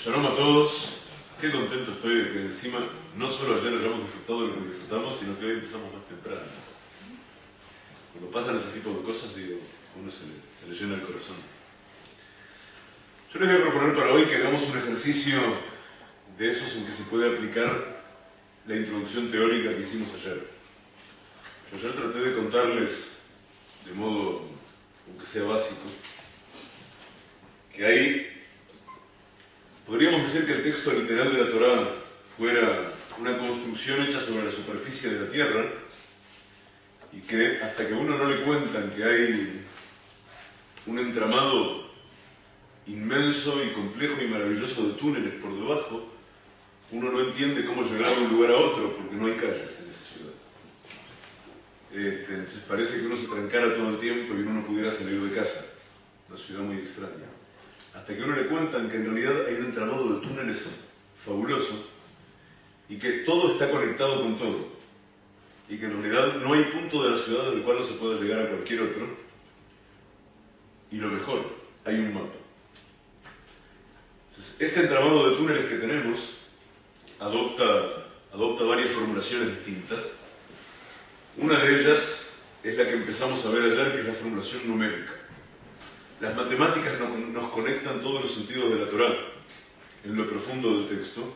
Shalom a todos. Qué contento estoy de que encima no solo ayer hayamos disfrutado de lo que disfrutamos, sino que hoy empezamos más temprano. Cuando pasan ese tipo de cosas, digo, a uno se le llena el corazón. Yo les voy a proponer para hoy que hagamos un ejercicio de esos en que se puede aplicar la introducción teórica que hicimos ayer. Yo ayer traté de contarles, de modo, aunque sea básico, que hay... Podríamos decir que el texto literal de la Torá fuera una construcción hecha sobre la superficie de la tierra y que hasta que a uno no le cuentan que hay un entramado inmenso y complejo y maravilloso de túneles por debajo, uno no entiende cómo llegar de un lugar a otro porque no hay calles en esa ciudad. Entonces parece que uno se trancara todo el tiempo y uno no pudiera salir de casa. Una ciudad muy extraña. Hasta que a uno le cuentan que en realidad hay un entramado de túneles fabuloso y que todo está conectado con todo y que en realidad no hay punto de la ciudad del cual no se pueda llegar a cualquier otro, y lo mejor, hay un mapa. Entonces, este entramado de túneles que tenemos adopta varias formulaciones distintas. Una de ellas es la que empezamos a ver ayer, que es la formulación numérica. Las matemáticas nos conectan todos los sentidos de la Torá en lo profundo del texto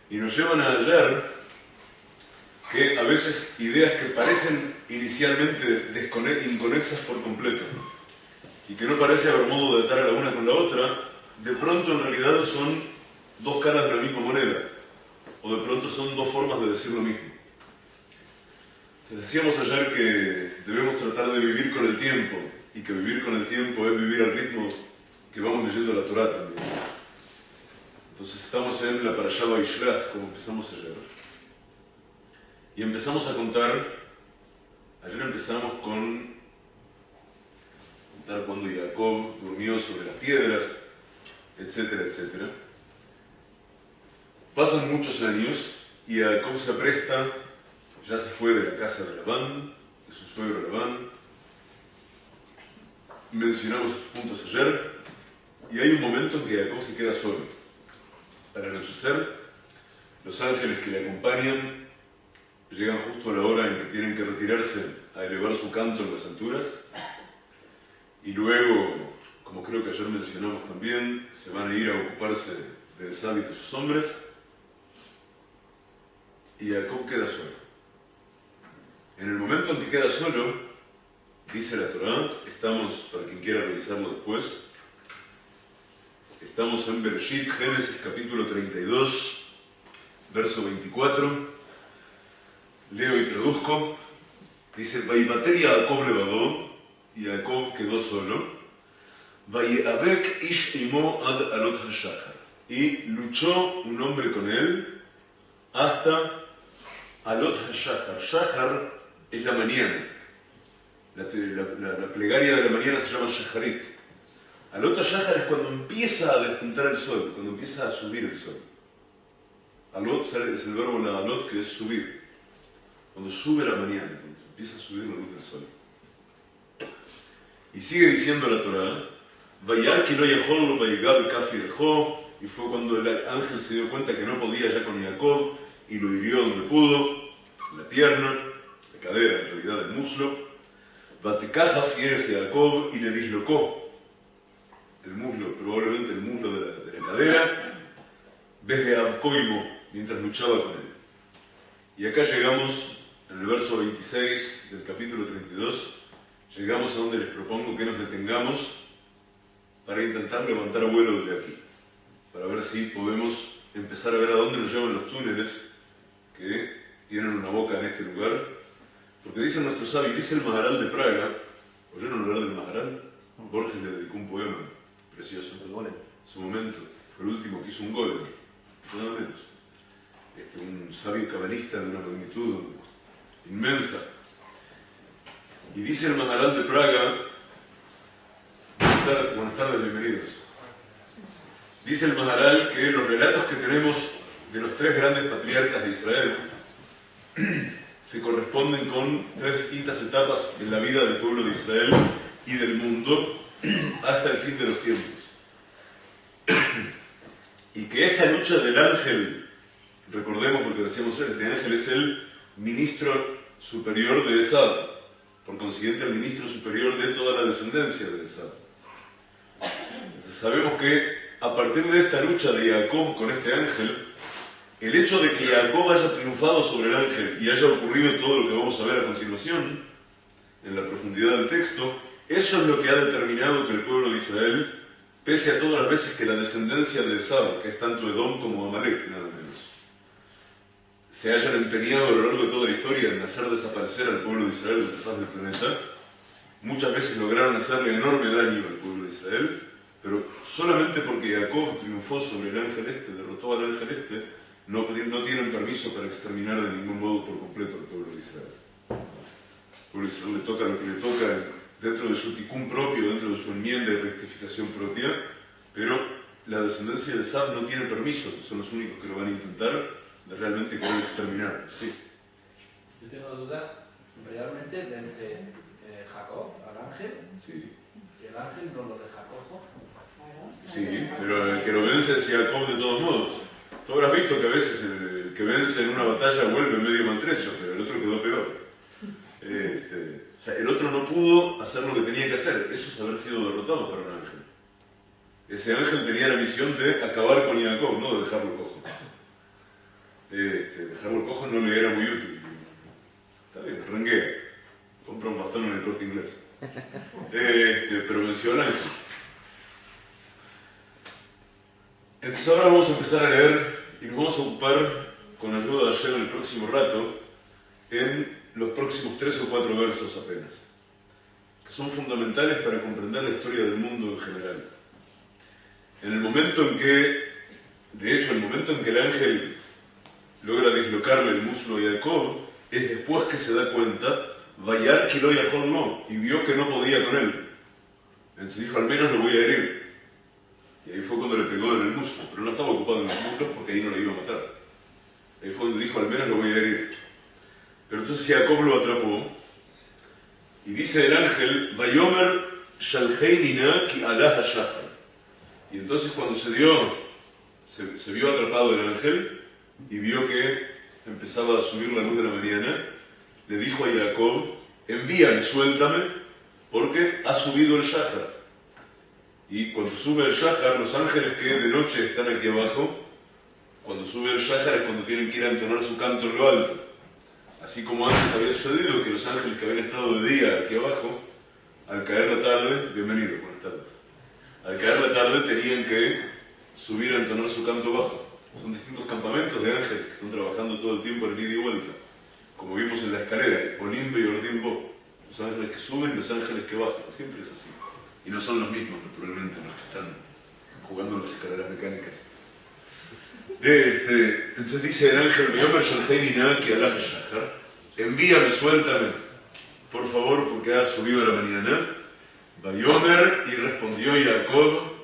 y nos llevan a hallar que a veces ideas que parecen inicialmente inconexas por completo y que no parece haber modo de atar a la una con la otra, de pronto en realidad son dos caras de la misma moneda, o de pronto son dos formas de decir lo mismo. Decíamos ayer que debemos tratar de vivir con el tiempo, y que vivir con el tiempo es vivir al ritmo que vamos leyendo la Torá también. Entonces estamos en la Parashá Vayishlach, como empezamos ayer. Y empezamos a contar, ayer empezamos con contar cuando Jacob durmió sobre las piedras, etcétera, etcétera. Pasan muchos años y Jacob se apresta, ya se fue de la casa de Labán, de su suegro Labán. Mencionamos estos puntos ayer, y hay un momento en que Jacob se queda solo. Al anochecer, los ángeles que le acompañan llegan justo a la hora en que tienen que retirarse a elevar su canto en las alturas, y luego, como creo que ayer mencionamos también, se van a ir a ocuparse de Esaú y de sus hombres, y Jacob queda solo. En el momento en que queda solo, dice la Torá, estamos, para quien quiera revisarlo después, estamos en Bereshit, Génesis capítulo 32, verso 24, leo y traduzco, dice, Vaibater Jacob levadó, y Jacob quedó solo, Vayavek ish imo ad alot hashachar, y luchó un hombre con él hasta alot hashachar. Shachar es la mañana. La plegaria de la mañana se llama Shacharit. Alot HaShachar es cuando empieza a despuntar el sol, cuando empieza a subir el sol. Alot es el verbo la alot, que es subir. Cuando sube la mañana, cuando empieza a subir la luz del sol. Y sigue diciendo la Torá, Vayar ki lo yahol vayigab kafi lejo, y fue cuando el ángel se dio cuenta que no podía ya con Jacob y lo hirió donde pudo, en la pierna, la cadera, en realidad el muslo. Batecaja fiel Jacob, y le dislocó el muslo, probablemente el muslo de la cadera, desde Abcoimo, mientras luchaba con él. Y acá llegamos, en el verso 26 del capítulo 32, llegamos a donde les propongo que nos detengamos para intentar levantar vuelo desde aquí, para ver si podemos empezar a ver a dónde nos llevan los túneles que tienen una boca en este lugar. Porque dicen nuestros sabios, dice el Maharal de Praga, ¿oyeron hablar del Maharal? Borges le dedicó un poema precioso. El golem. Su momento, fue el último que hizo un golem, nada menos. Un sabio cabalista de una magnitud inmensa. Y dice el Maharal de Praga, buenas tardes, bienvenidos. Dice el Maharal que los relatos que tenemos de los tres grandes patriarcas de Israel se corresponden con tres distintas etapas en la vida del pueblo de Israel y del mundo hasta el fin de los tiempos. y que esta lucha del ángel, recordemos porque decíamos ayer, este ángel es el ministro superior de Esaú, por consiguiente el ministro superior de toda la descendencia de Esaú. Sabemos que a partir de esta lucha de Jacob con este ángel, el hecho de que Jacob haya triunfado sobre el ángel y haya ocurrido todo lo que vamos a ver a continuación, en la profundidad del texto, eso es lo que ha determinado que el pueblo de Israel, pese a todas las veces que la descendencia de Esaú, que es tanto Edom como Amalek, nada menos, se hayan empeñado a lo largo de toda la historia en hacer desaparecer al pueblo de Israel de la faz del planeta, muchas veces lograron hacerle enorme daño al pueblo de Israel, pero solamente porque Jacob triunfó sobre el ángel este, derrotó al ángel este, no tienen permiso para exterminar de ningún modo por completo al pueblo de Israel. Al pueblo de Israel le toca lo que le toca dentro de su ticún propio, dentro de su enmienda y rectificación propia, pero la descendencia de Esaú no tiene permiso, son los únicos que lo van a intentar de realmente querer exterminar. Sí. Yo tengo duda realmente de Jacob al ángel, Sí. y el ángel no lo deja cojo. Sí, pero el que lo vence es Jacob de todos modos. Tú habrás visto que a veces el que vence en una batalla vuelve medio maltrecho, pero el otro quedó peor. O sea, el otro no pudo hacer lo que tenía que hacer, eso es haber sido derrotado para un ángel. Ese ángel tenía la misión de acabar con Jacob, no de dejarlo cojo. Dejarlo cojo no le era muy útil. Está bien, renguea. Compra un bastón en el Corte Inglés. Pero venció al ángel. Entonces ahora vamos a empezar a leer y nos vamos a ocupar, con ayuda de ayer en el próximo rato, en los próximos 3 o 4 versos apenas, que son fundamentales para comprender la historia del mundo en general. En el momento en que, de hecho, el momento en que el ángel logra dislocarle el muslo a Jacob, es después que se da cuenta, Vayar que lo no, y vio que no podía con él. Entonces dijo, al menos lo voy a herir. Y ahí fue cuando le pegó en el muslo, pero no estaba ocupado en los muslos porque ahí no le iba a matar. Ahí fue donde dijo, al menos lo voy a herir. Pero entonces Jacob lo atrapó, y dice el ángel, Vayomer Shalheinina ki alah hashachar. Y entonces cuando se vio atrapado el ángel, y vio que empezaba a subir la luz de la mañana, le dijo a Jacob, envíame, suéltame, porque ha subido el Shahar. Y cuando sube el Shahar, los ángeles que de noche están aquí abajo, cuando sube el Shahar es cuando tienen que ir a entonar su canto en lo alto. Así como antes había sucedido que los ángeles que habían estado de día aquí abajo, al caer la tarde, bienvenido, buenas tardes, al caer la tarde tenían que subir a entonar su canto bajo. Son distintos campamentos de ángeles que están trabajando todo el tiempo en ida y vuelta. Como vimos en la escalera, Olimbe y Ordimbo, los ángeles que suben y los ángeles que bajan, siempre es así. Y no son los mismos, naturalmente, los que están jugando en las escaleras mecánicas. Entonces dice el ángel, envíame, suéltame, por favor, porque ha subido la mañana. Vayomer, y respondió Jacob,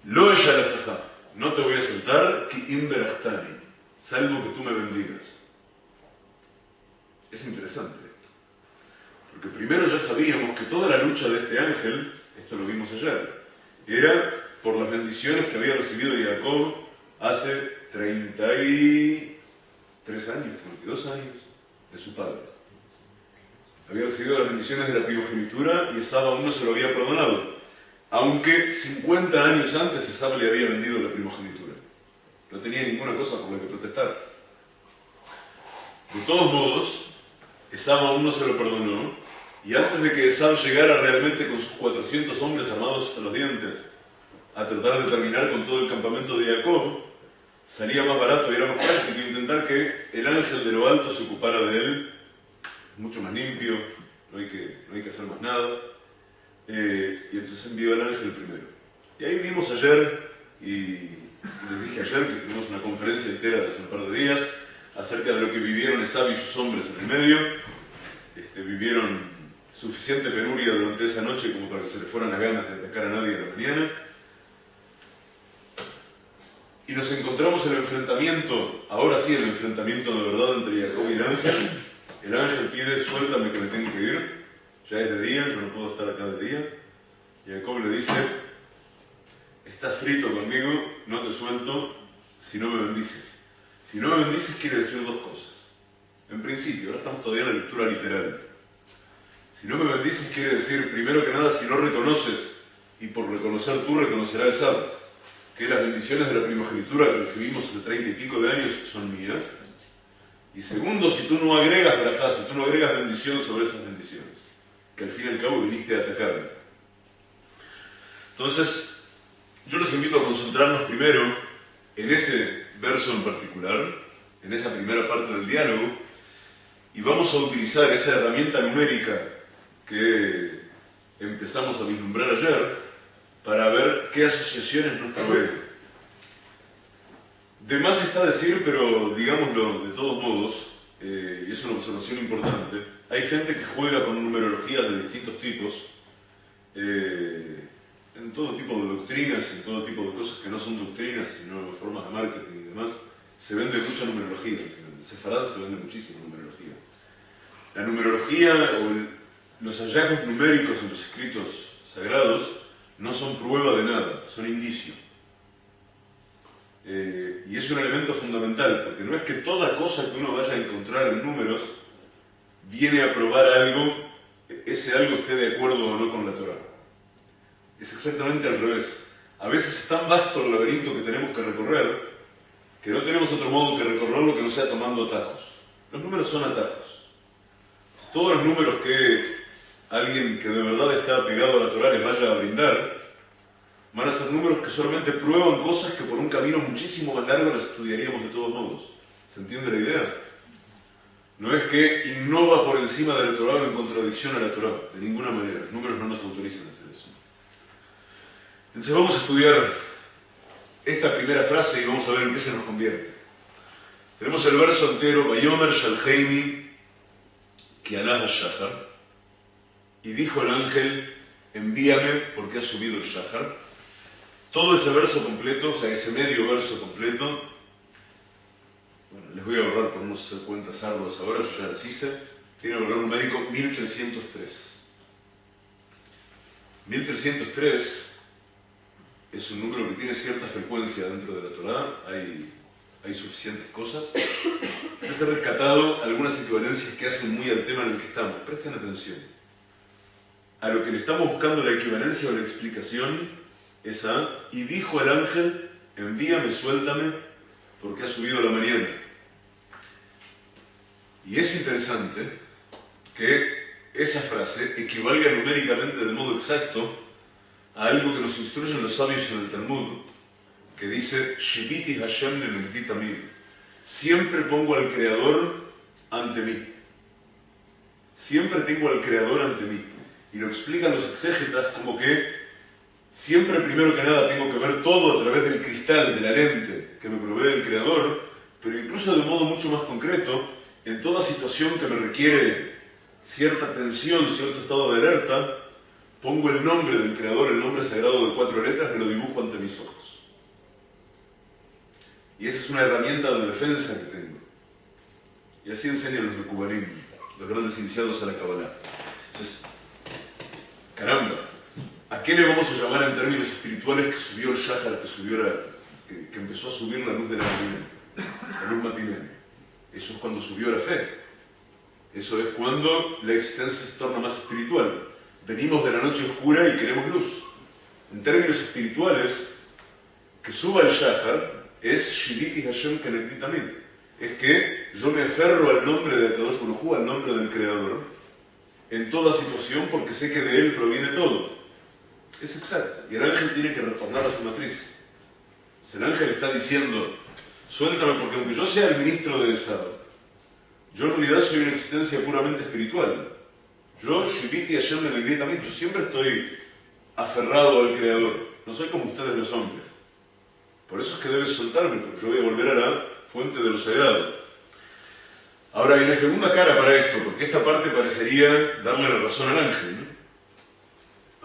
Lo eshalafaja, no te voy a soltar, ki im berachtani, salvo que tú me bendigas. Es interesante esto, porque primero ya sabíamos que toda la lucha de este ángel, esto lo vimos ayer, era por las bendiciones que había recibido Jacob hace 33 años, 32 años de su padre. Había recibido las bendiciones de la primogenitura y Esaú aún no se lo había perdonado, aunque 50 años antes Esaú le había vendido la primogenitura. No tenía ninguna cosa por la que protestar. De todos modos, Esaú aún no se lo perdonó, y antes de que Esaú llegara realmente con sus 400 hombres armados hasta los dientes a tratar de terminar con todo el campamento de Jacob, salía más barato y era más práctico intentar que el ángel de lo alto se ocupara de él, mucho más limpio, no hay que hacer más nada, y entonces envió al ángel primero. Y ahí vimos ayer, y les dije ayer que tuvimos una conferencia entera de hace un par de días, acerca de lo que vivieron Esaú y sus hombres en el medio. Vivieron suficiente penuria durante esa noche como para que se les fueran las ganas de atacar a nadie en la mañana. Y nos encontramos en el enfrentamiento, ahora sí el enfrentamiento de verdad entre Jacob y el ángel. El ángel pide, suéltame que me tengo que ir, ya es de día, yo no puedo estar acá de día. Y Jacob le dice, estás frito conmigo, no te suelto si no me bendices. Si no me bendices quiere decir dos cosas. En principio, ahora estamos todavía en la lectura literal. Si no me bendices quiere decir, primero que nada, si no reconoces, y por reconocer tú reconocerás el Sab, que las bendiciones de la primogenitura que recibimos hace 30 y pico de años son mías. Y segundo, si tú no agregas brajá, si tú no agregas bendición sobre esas bendiciones, que al fin y al cabo viniste a atacarme. Entonces, yo los invito a concentrarnos primero en ese verso en particular, en esa primera parte del diálogo, y vamos a utilizar esa herramienta numérica que empezamos a vislumbrar ayer para ver qué asociaciones nos proveen. De más está decir, pero digámoslo de todos modos, y es una observación importante, hay gente que juega con numerologías de distintos tipos, en todo tipo de doctrinas, en todo tipo de cosas que no son doctrinas, sino formas de marketing y demás, se vende mucha numerología. En Sefarad se vende muchísima numerología. La numerología o los hallazgos numéricos en los escritos sagrados no son prueba de nada, son indicio. Y es un elemento fundamental, porque no es que toda cosa que uno vaya a encontrar en números viene a probar algo, ese algo esté de acuerdo o no con la Torá. Es exactamente al revés. A veces es tan vasto el laberinto que tenemos que recorrer que no tenemos otro modo que recorrerlo que no sea tomando atajos. Los números son atajos. Todos los números que alguien que de verdad está apegado a la Torá les vaya a brindar van a ser números que solamente prueban cosas que por un camino muchísimo más largo las estudiaríamos de todos modos. ¿Se entiende la idea? No es que innova por encima de la Torá o en contradicción a la Torá, de ninguna manera. Los números no nos autorizan a hacer eso. Entonces vamos a estudiar esta primera frase y vamos a ver en qué se nos convierte. Tenemos el verso entero, Vayomer Shalheini Kianah Shachar, y dijo el ángel, envíame porque ha subido el Shachar. Todo ese verso completo, o sea, ese medio verso completo, bueno, les voy a ahorrar por no hacer cuentas arduas ahora, yo ya las hice, tiene un valor numérico 1303. 1303 es un número que tiene cierta frecuencia dentro de la Torá, hay suficientes cosas. Les he rescatado algunas equivalencias que hacen muy al tema en el que estamos. Presten atención. A lo que le estamos buscando la equivalencia o la explicación es a, y dijo el ángel, envíame, suéltame, porque ha subido la mañana. Y es interesante que esa frase equivalga numéricamente de modo exacto a algo que nos instruyen los sabios en el Talmud, que dice, Shiviti Hashem lenegdi tamid, siempre pongo al Creador ante mí. Siempre tengo al Creador ante mí. Y lo explican los exégetas como que siempre, primero que nada, tengo que ver todo a través del cristal, de la lente que me provee el Creador, pero incluso de modo mucho más concreto, en toda situación que me requiere cierta tensión, cierto estado de alerta, pongo el nombre del Creador, el nombre sagrado de 4 letras, me lo dibujo ante mis ojos. Y esa es una herramienta de defensa que tengo. Y así enseñan los Mekubarim, los grandes iniciados a la Kabbalah. Entonces, caramba, ¿a qué le vamos a llamar en términos espirituales que subió el Shahar, que empezó a subir la luz de la luz matinal? Eso es cuando subió la fe. Eso es cuando la existencia se torna más espiritual. Venimos de la noche oscura y queremos luz. En términos espirituales, que suba el Shahar es Shiviti Hashem Kenegdi Tamid. Es que yo me aferro al nombre de Kadosh Baruj Hu, al nombre del Creador, en toda situación, porque sé que de él proviene todo. Es exacto. Y el ángel tiene que retornar a su matriz. Si el ángel está diciendo, suéltame porque aunque yo sea el ministro de Esad, yo en realidad soy una existencia puramente espiritual. Yo, Shiviti Hashem Kenegdi Tamid, yo siempre estoy aferrado al Creador. No soy como ustedes los hombres. Por eso es que debes soltarme, porque yo voy a volver a la fuente de lo sagrado. Ahora viene segunda cara para esto, porque esta parte parecería darle la razón al ángel, ¿no?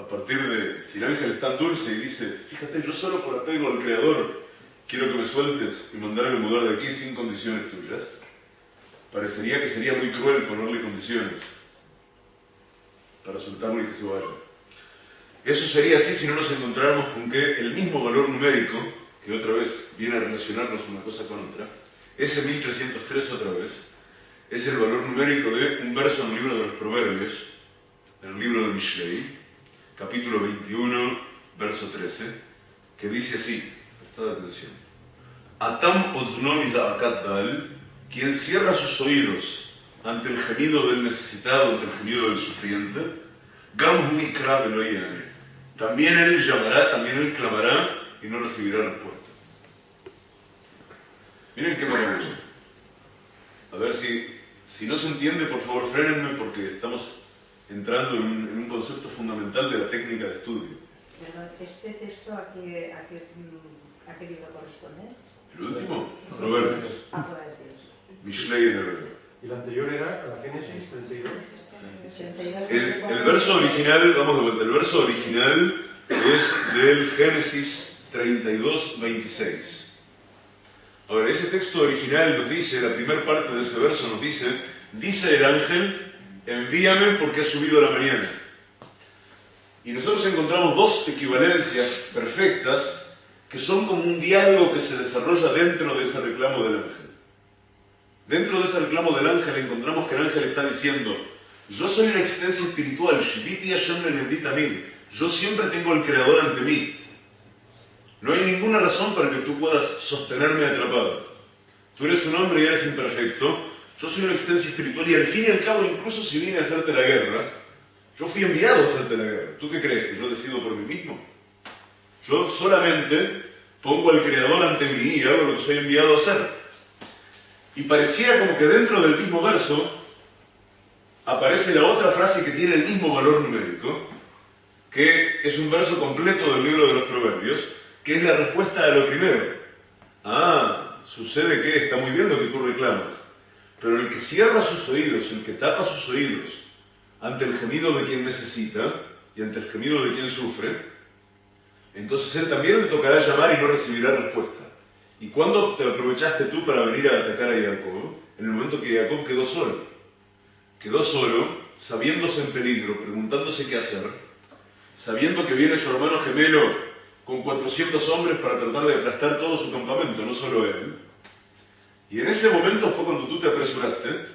A partir de, si el ángel es tan dulce y dice, fíjate, yo solo por apego al Creador quiero que me sueltes y mandarme mudar de aquí sin condiciones tuyas, parecería que sería muy cruel ponerle condiciones para soltarlo y que se vaya. Eso sería así si no nos encontráramos con que el mismo valor numérico, que otra vez viene a relacionarnos una cosa con otra, ese 1303 otra vez, es el valor numérico de un verso en el libro de los Proverbios, en el libro de Mishlei, capítulo 21, verso 13, que dice así, prestad atención: Atam ozno miza'akat dal, quien cierra sus oídos ante el gemido del necesitado, ante el gemido del sufriente, gam hu ikra velo ya'ane, también él llamará, también él clamará y no recibirá respuesta. Miren qué maravilla. A ver si no se entiende, por favor frénenme, porque estamos entrando en un concepto fundamental de la técnica de estudio. Perdón, ¿este texto a qué ha querido corresponder? El último, Proverbios. Proverbios. Mishlei en hebreo. ¿Y la anterior era la Génesis 32? El verso original, vamos de vuelta, el verso original es del Génesis 32, 26. Ahora, ese texto original nos dice, la primera parte de ese verso nos dice el ángel, envíame porque ha subido la mañana. Y nosotros encontramos dos equivalencias perfectas que son como un diálogo que se desarrolla dentro de ese reclamo del ángel. Dentro de ese reclamo del ángel encontramos que el ángel está diciendo: yo soy una existencia espiritual, Shiviti Hashem Lenendit Amid. Yo siempre tengo al Creador ante mí. No hay ninguna razón para que tú puedas sostenerme atrapado. Tú eres un hombre y eres imperfecto. Yo soy una existencia espiritual y al fin y al cabo, incluso si vine a hacerte la guerra, yo fui enviado a hacerte la guerra. ¿Tú qué crees? ¿Que yo decido por mí mismo? Yo solamente pongo al Creador ante mí y hago lo que soy enviado a hacer. Y pareciera como que dentro del mismo verso aparece la otra frase que tiene el mismo valor numérico, que es un verso completo del libro de los Proverbios, que es la respuesta a lo primero. Sucede que está muy bien lo que tú reclamas, pero el que cierra sus oídos, el que tapa sus oídos ante el gemido de quien necesita y ante el gemido de quien sufre, entonces él también le tocará llamar y no recibirá respuesta. ¿Y cuándo te aprovechaste tú para venir a atacar a Jacob? En el momento que Jacob quedó solo, sabiéndose en peligro, preguntándose qué hacer, sabiendo que viene su hermano gemelo con 400 hombres para tratar de aplastar todo su campamento, no solo él. Y en ese momento fue cuando tú te apresuraste.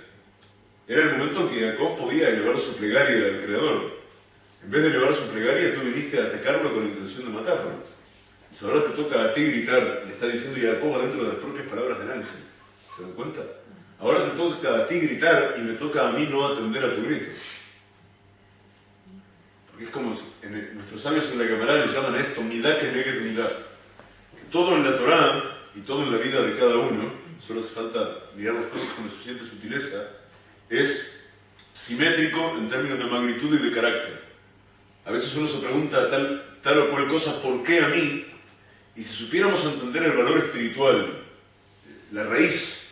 Era el momento en que Jacob podía elevar su plegaria al Creador. En vez de elevar su plegaria, tú viniste a atacarlo con la intención de matarlo. Entonces ahora te toca a ti gritar, le está diciendo Jacob adentro de las propias palabras del ángel. ¿Se dan cuenta? Ahora te toca a ti gritar y me toca a mí no atender a tu grito. Porque es como nuestros sabios en la Gemara le llaman a esto midá que neged midá. Todo en la Torá y todo en la vida de cada uno, solo hace falta mirar las cosas con suficiente sutileza, es simétrico en términos de magnitud y de carácter. A veces uno se pregunta tal o cual cosa, ¿por qué a mí? Y si supiéramos entender el valor espiritual, la raíz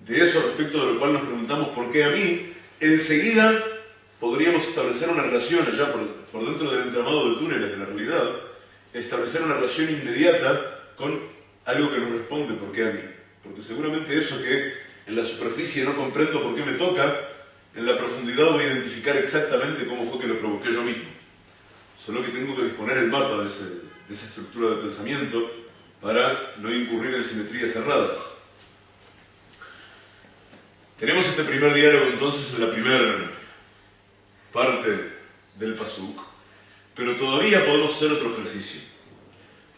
de eso respecto de lo cual nos preguntamos ¿por qué a mí?, enseguida podríamos establecer una relación allá por dentro del entramado de túneles de la realidad, establecer una relación inmediata con algo que nos responde ¿por qué a mí? Porque seguramente eso que en la superficie no comprendo por qué me toca, en la profundidad voy a identificar exactamente cómo fue que lo provoqué yo mismo. Solo que tengo que disponer el mapa de esa estructura de pensamiento para no incurrir en simetrías cerradas. Tenemos este primer diálogo entonces en la primera parte del Pasuk, pero todavía podemos hacer otro ejercicio.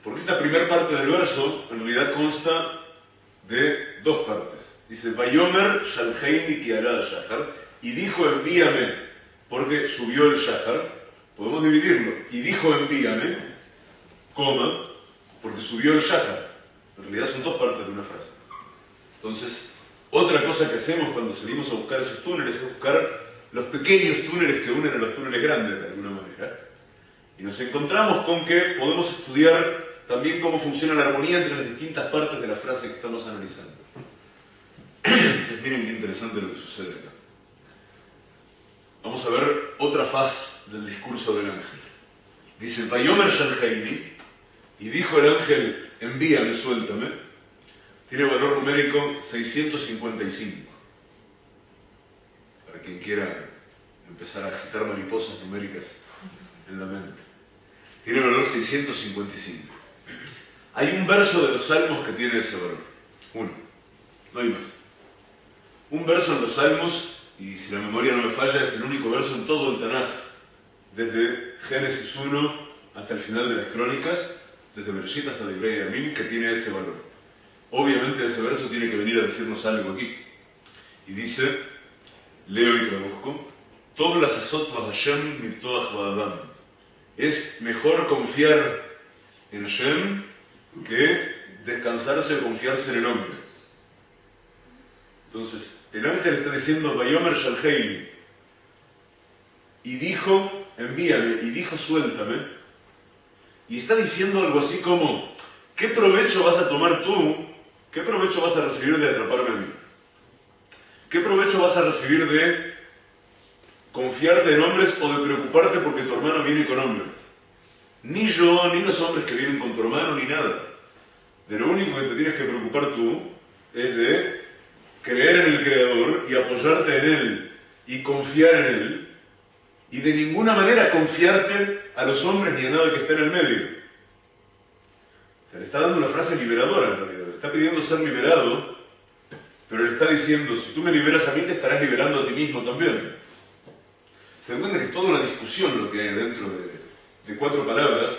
Porque esta primera parte del verso en realidad consta de dos partes. Dice, Vayomer Shalheini ki arad Shachar, y dijo envíame, porque subió el Shachar. Podemos dividirlo. Y dijo envíame, coma, porque subió el Shachar. En realidad son dos partes de una frase. Entonces, otra cosa que hacemos cuando salimos a buscar esos túneles es buscar los pequeños túneles que unen a los túneles grandes de alguna manera. Y nos encontramos con que podemos estudiar también cómo funciona la armonía entre las distintas partes de la frase que estamos analizando. Entonces, miren qué interesante lo que sucede acá. Vamos a ver otra faz del discurso del ángel. Dice, Vayomer Shalheini, y dijo el ángel, envíame, suéltame. Tiene valor numérico 655. Para quien quiera empezar a agitar mariposas numéricas en la mente. tiene valor 655. Hay un verso de los Salmos que tiene ese valor. Uno. No hay más. Un verso en los Salmos, y si la memoria no me falla, es el único verso en todo el Tanaj, desde Génesis 1 hasta el final de las Crónicas, desde Bereshit hasta Divrei Yamim, que tiene ese valor. Obviamente ese verso tiene que venir a decirnos algo aquí. Y dice, leo y traduzco, Tov lachasot v'Hashem miptoach v'adam. Es mejor confiar en Hashem que descansarse o confiarse en el hombre. Entonces, el ángel está diciendo, Vayomer Shalheili, y dijo, envíame, y dijo, suéltame, y está diciendo algo así como, ¿qué provecho vas a tomar tú? ¿Qué provecho vas a recibir de atraparme a mí? ¿Qué provecho vas a recibir de confiarte en hombres o de preocuparte porque tu hermano viene con hombres? Ni yo, ni los hombres que vienen con tu hermano, ni nada. De lo único que te tienes que preocupar tú es de creer en el Creador y apoyarte en Él y confiar en Él, y de ninguna manera confiarte a los hombres ni a nada que esté en el medio. O sea, le está dando una frase liberadora en realidad. Le está pidiendo ser liberado, pero le está diciendo, si tú me liberas a mí, te estarás liberando a ti mismo también. Se dan cuenta que es toda una discusión lo que hay dentro de cuatro palabras,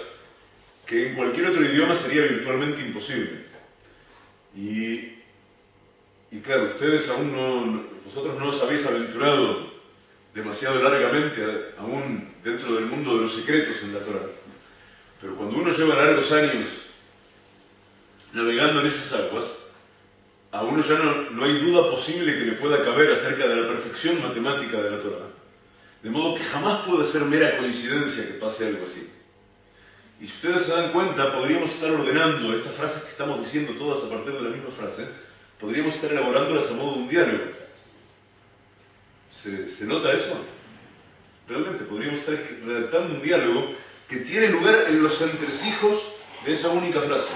que en cualquier otro idioma sería virtualmente imposible. Y claro, ustedes aún no, vosotros no os habéis aventurado demasiado largamente, aún dentro del mundo de los secretos en la Torah. Pero cuando uno lleva largos años navegando en esas aguas, a uno ya no hay duda posible que le pueda caber acerca de la perfección matemática de la Torah. De modo que jamás puede ser mera coincidencia que pase algo así. Y si ustedes se dan cuenta, podríamos estar ordenando estas frases que estamos diciendo todas a partir de la misma frase, podríamos estar elaborándolas a modo de un diálogo. ¿Se nota eso? Realmente podríamos estar redactando un diálogo que tiene lugar en los entresijos de esa única frase.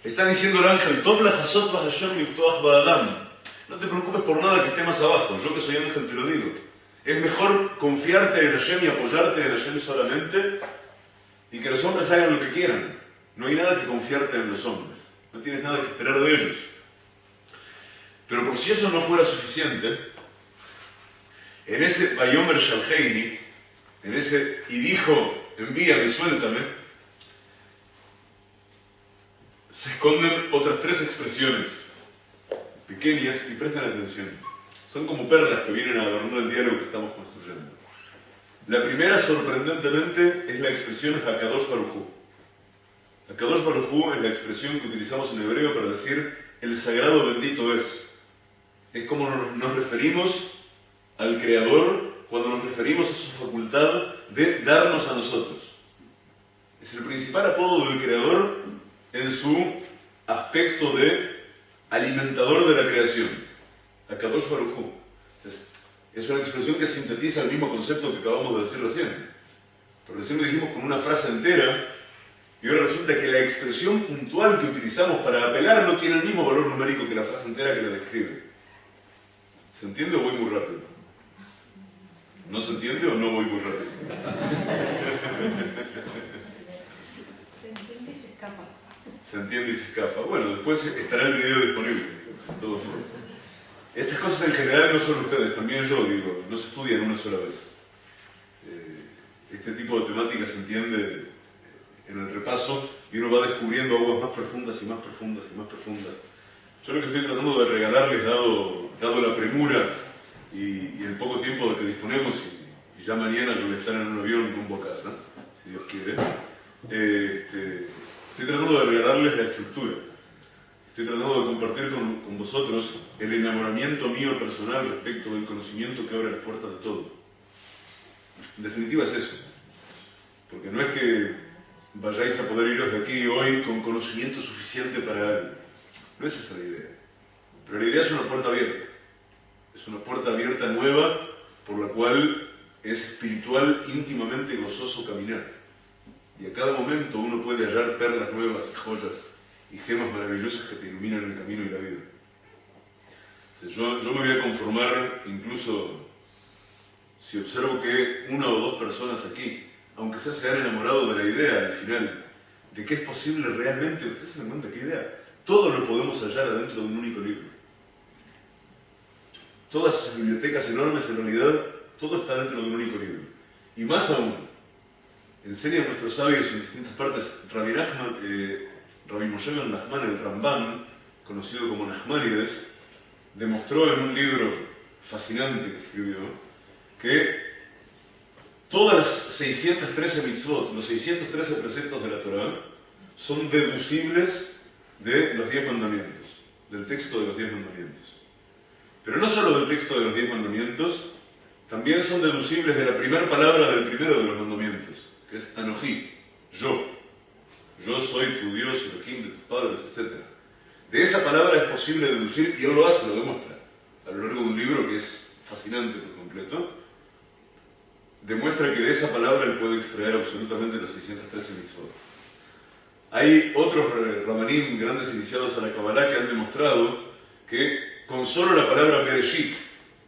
Está diciendo el ángel, Tov lachasot v'Hashem miptoach v'adam. No te preocupes por nada que esté más abajo, yo que soy ángel te lo digo. Es mejor confiarte en Hashem y apoyarte en Hashem solamente, y que los hombres hagan lo que quieran. No hay nada que confiarte en los hombres. No tienes nada que esperar de ellos. Pero por si eso no fuera suficiente, en ese Vayomer Shalheini, en ese y dijo, envíame, suéltame, se esconden otras tres expresiones pequeñas, y presten atención. Son como perlas que vienen a adornar el diálogo que estamos construyendo. La primera, sorprendentemente, es la expresión Hakadosh Baruj Hu. Hakadosh Baruj Hu es la expresión que utilizamos en hebreo para decir el sagrado bendito es. Es como nos referimos al Creador cuando nos referimos a su facultad de darnos a nosotros. Es el principal apodo del Creador en su aspecto de alimentador de la creación. Hakadosh Baruj Hu. Es una expresión que sintetiza el mismo concepto que acabamos de decir recién. Pero recién lo dijimos con una frase entera, y ahora resulta que la expresión puntual que utilizamos para apelar no tiene el mismo valor numérico que la frase entera que la describe. ¿Se entiende o voy muy rápido? ¿No se entiende o no voy muy rápido? Se entiende y se escapa. Se entiende y se escapa. Bueno, después estará el video disponible, de todos modos. Estas cosas en general no son ustedes, también yo digo, no se estudian una sola vez. Este tipo de temática se entiende en el repaso y uno va descubriendo aguas más profundas y más profundas y más profundas. Yo lo que estoy tratando de regalarles, dado la premura y el poco tiempo de que disponemos, y ya mañana yo voy a estar en un avión rumbo a casa, si Dios quiere, estoy tratando de regalarles la estructura. Estoy tratando de compartir con vosotros el enamoramiento mío personal respecto del conocimiento que abre las puertas de todo. En definitiva es eso. Porque no es que vayáis a poder iros de aquí hoy con conocimiento suficiente para algo. No es esa la idea. Pero la idea es una puerta abierta. Es una puerta abierta nueva por la cual es espiritual íntimamente gozoso caminar. Y a cada momento uno puede hallar perlas nuevas y joyas y gemas maravillosas que te iluminan el camino y la vida. O sea, yo me voy a conformar, incluso si observo que una o dos personas aquí aunque sea se han enamorado de la idea al final, de que es posible realmente, ustedes se dan cuenta qué idea, todo lo podemos hallar adentro de un único libro. Todas esas bibliotecas enormes, en realidad, todo está dentro de un único libro. Y más aún, enseñan nuestros sabios en distintas partes, Rabbi Moshe ben Nachman, el Rambam, conocido como Nachmanides, demostró en un libro fascinante que escribió, que todas las 613 mitzvot, los 613 preceptos de la Torá, son deducibles de los 10 mandamientos, del texto de los 10 mandamientos. Pero no solo del texto de los 10 mandamientos, también son deducibles de la primera palabra del primero de los mandamientos, que es Anoji, yo. Yo soy tu Dios, Elohim de tus padres, etc. De esa palabra es posible deducir, y él lo hace, lo demuestra, a lo largo de un libro que es fascinante por completo. Demuestra que de esa palabra él puede extraer absolutamente los 613 mitzvot. Hay otros ramanim, grandes iniciados a la Kabbalah, que han demostrado que con solo la palabra Bereshit,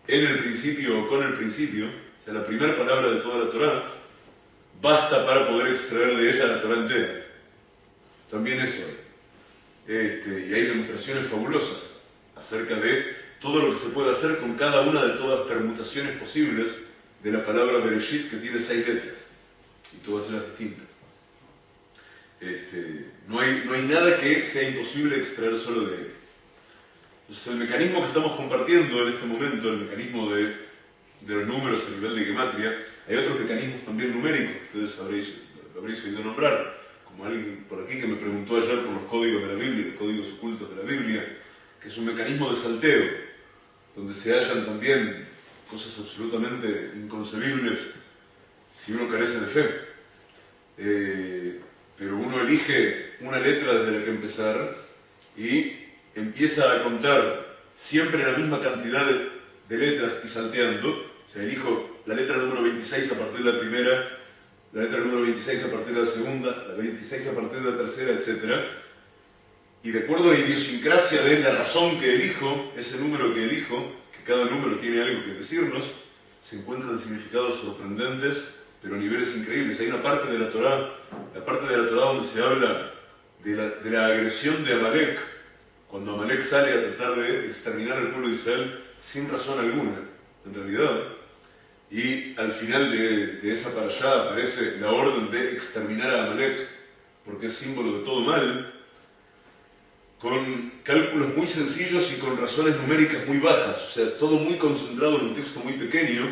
en el principio o con el principio, o sea, la primera palabra de toda la Torá, basta para poder extraer de ella la Torá entera. También eso hay. Y hay demostraciones fabulosas acerca de todo lo que se puede hacer con cada una de todas las permutaciones posibles de la palabra Bereshit, que tiene 6 letras, y todas ellas distintas. No hay nada que sea imposible extraer solo de él. Entonces el mecanismo que estamos compartiendo en este momento, el mecanismo de los números a nivel de gematria, hay otros mecanismos también numéricos que ustedes habréis oído nombrar, como alguien por aquí que me preguntó ayer por los códigos de la Biblia, los códigos ocultos de la Biblia, que es un mecanismo de salteo, donde se hallan también cosas absolutamente inconcebibles si uno carece de fe. Pero uno elige una letra desde la que empezar y empieza a contar siempre la misma cantidad de letras y salteando. O sea, elijo la letra número 26 a partir de la primera, la letra número 26 a partir de la segunda, la 26 a partir de la tercera, etc. Y de acuerdo a la idiosincrasia de la razón que elijo, ese número que elijo, que cada número tiene algo que decirnos, se encuentran significados sorprendentes, pero a niveles increíbles. Hay una parte de la Torá, la parte de la Torá donde se habla de la agresión de Amalek, cuando Amalek sale a tratar de exterminar al pueblo de Israel sin razón alguna, en realidad. Y al final de esa parashá aparece la orden de exterminar a Amalek, porque es símbolo de todo mal, con cálculos muy sencillos y con razones numéricas muy bajas, o sea, todo muy concentrado en un texto muy pequeño.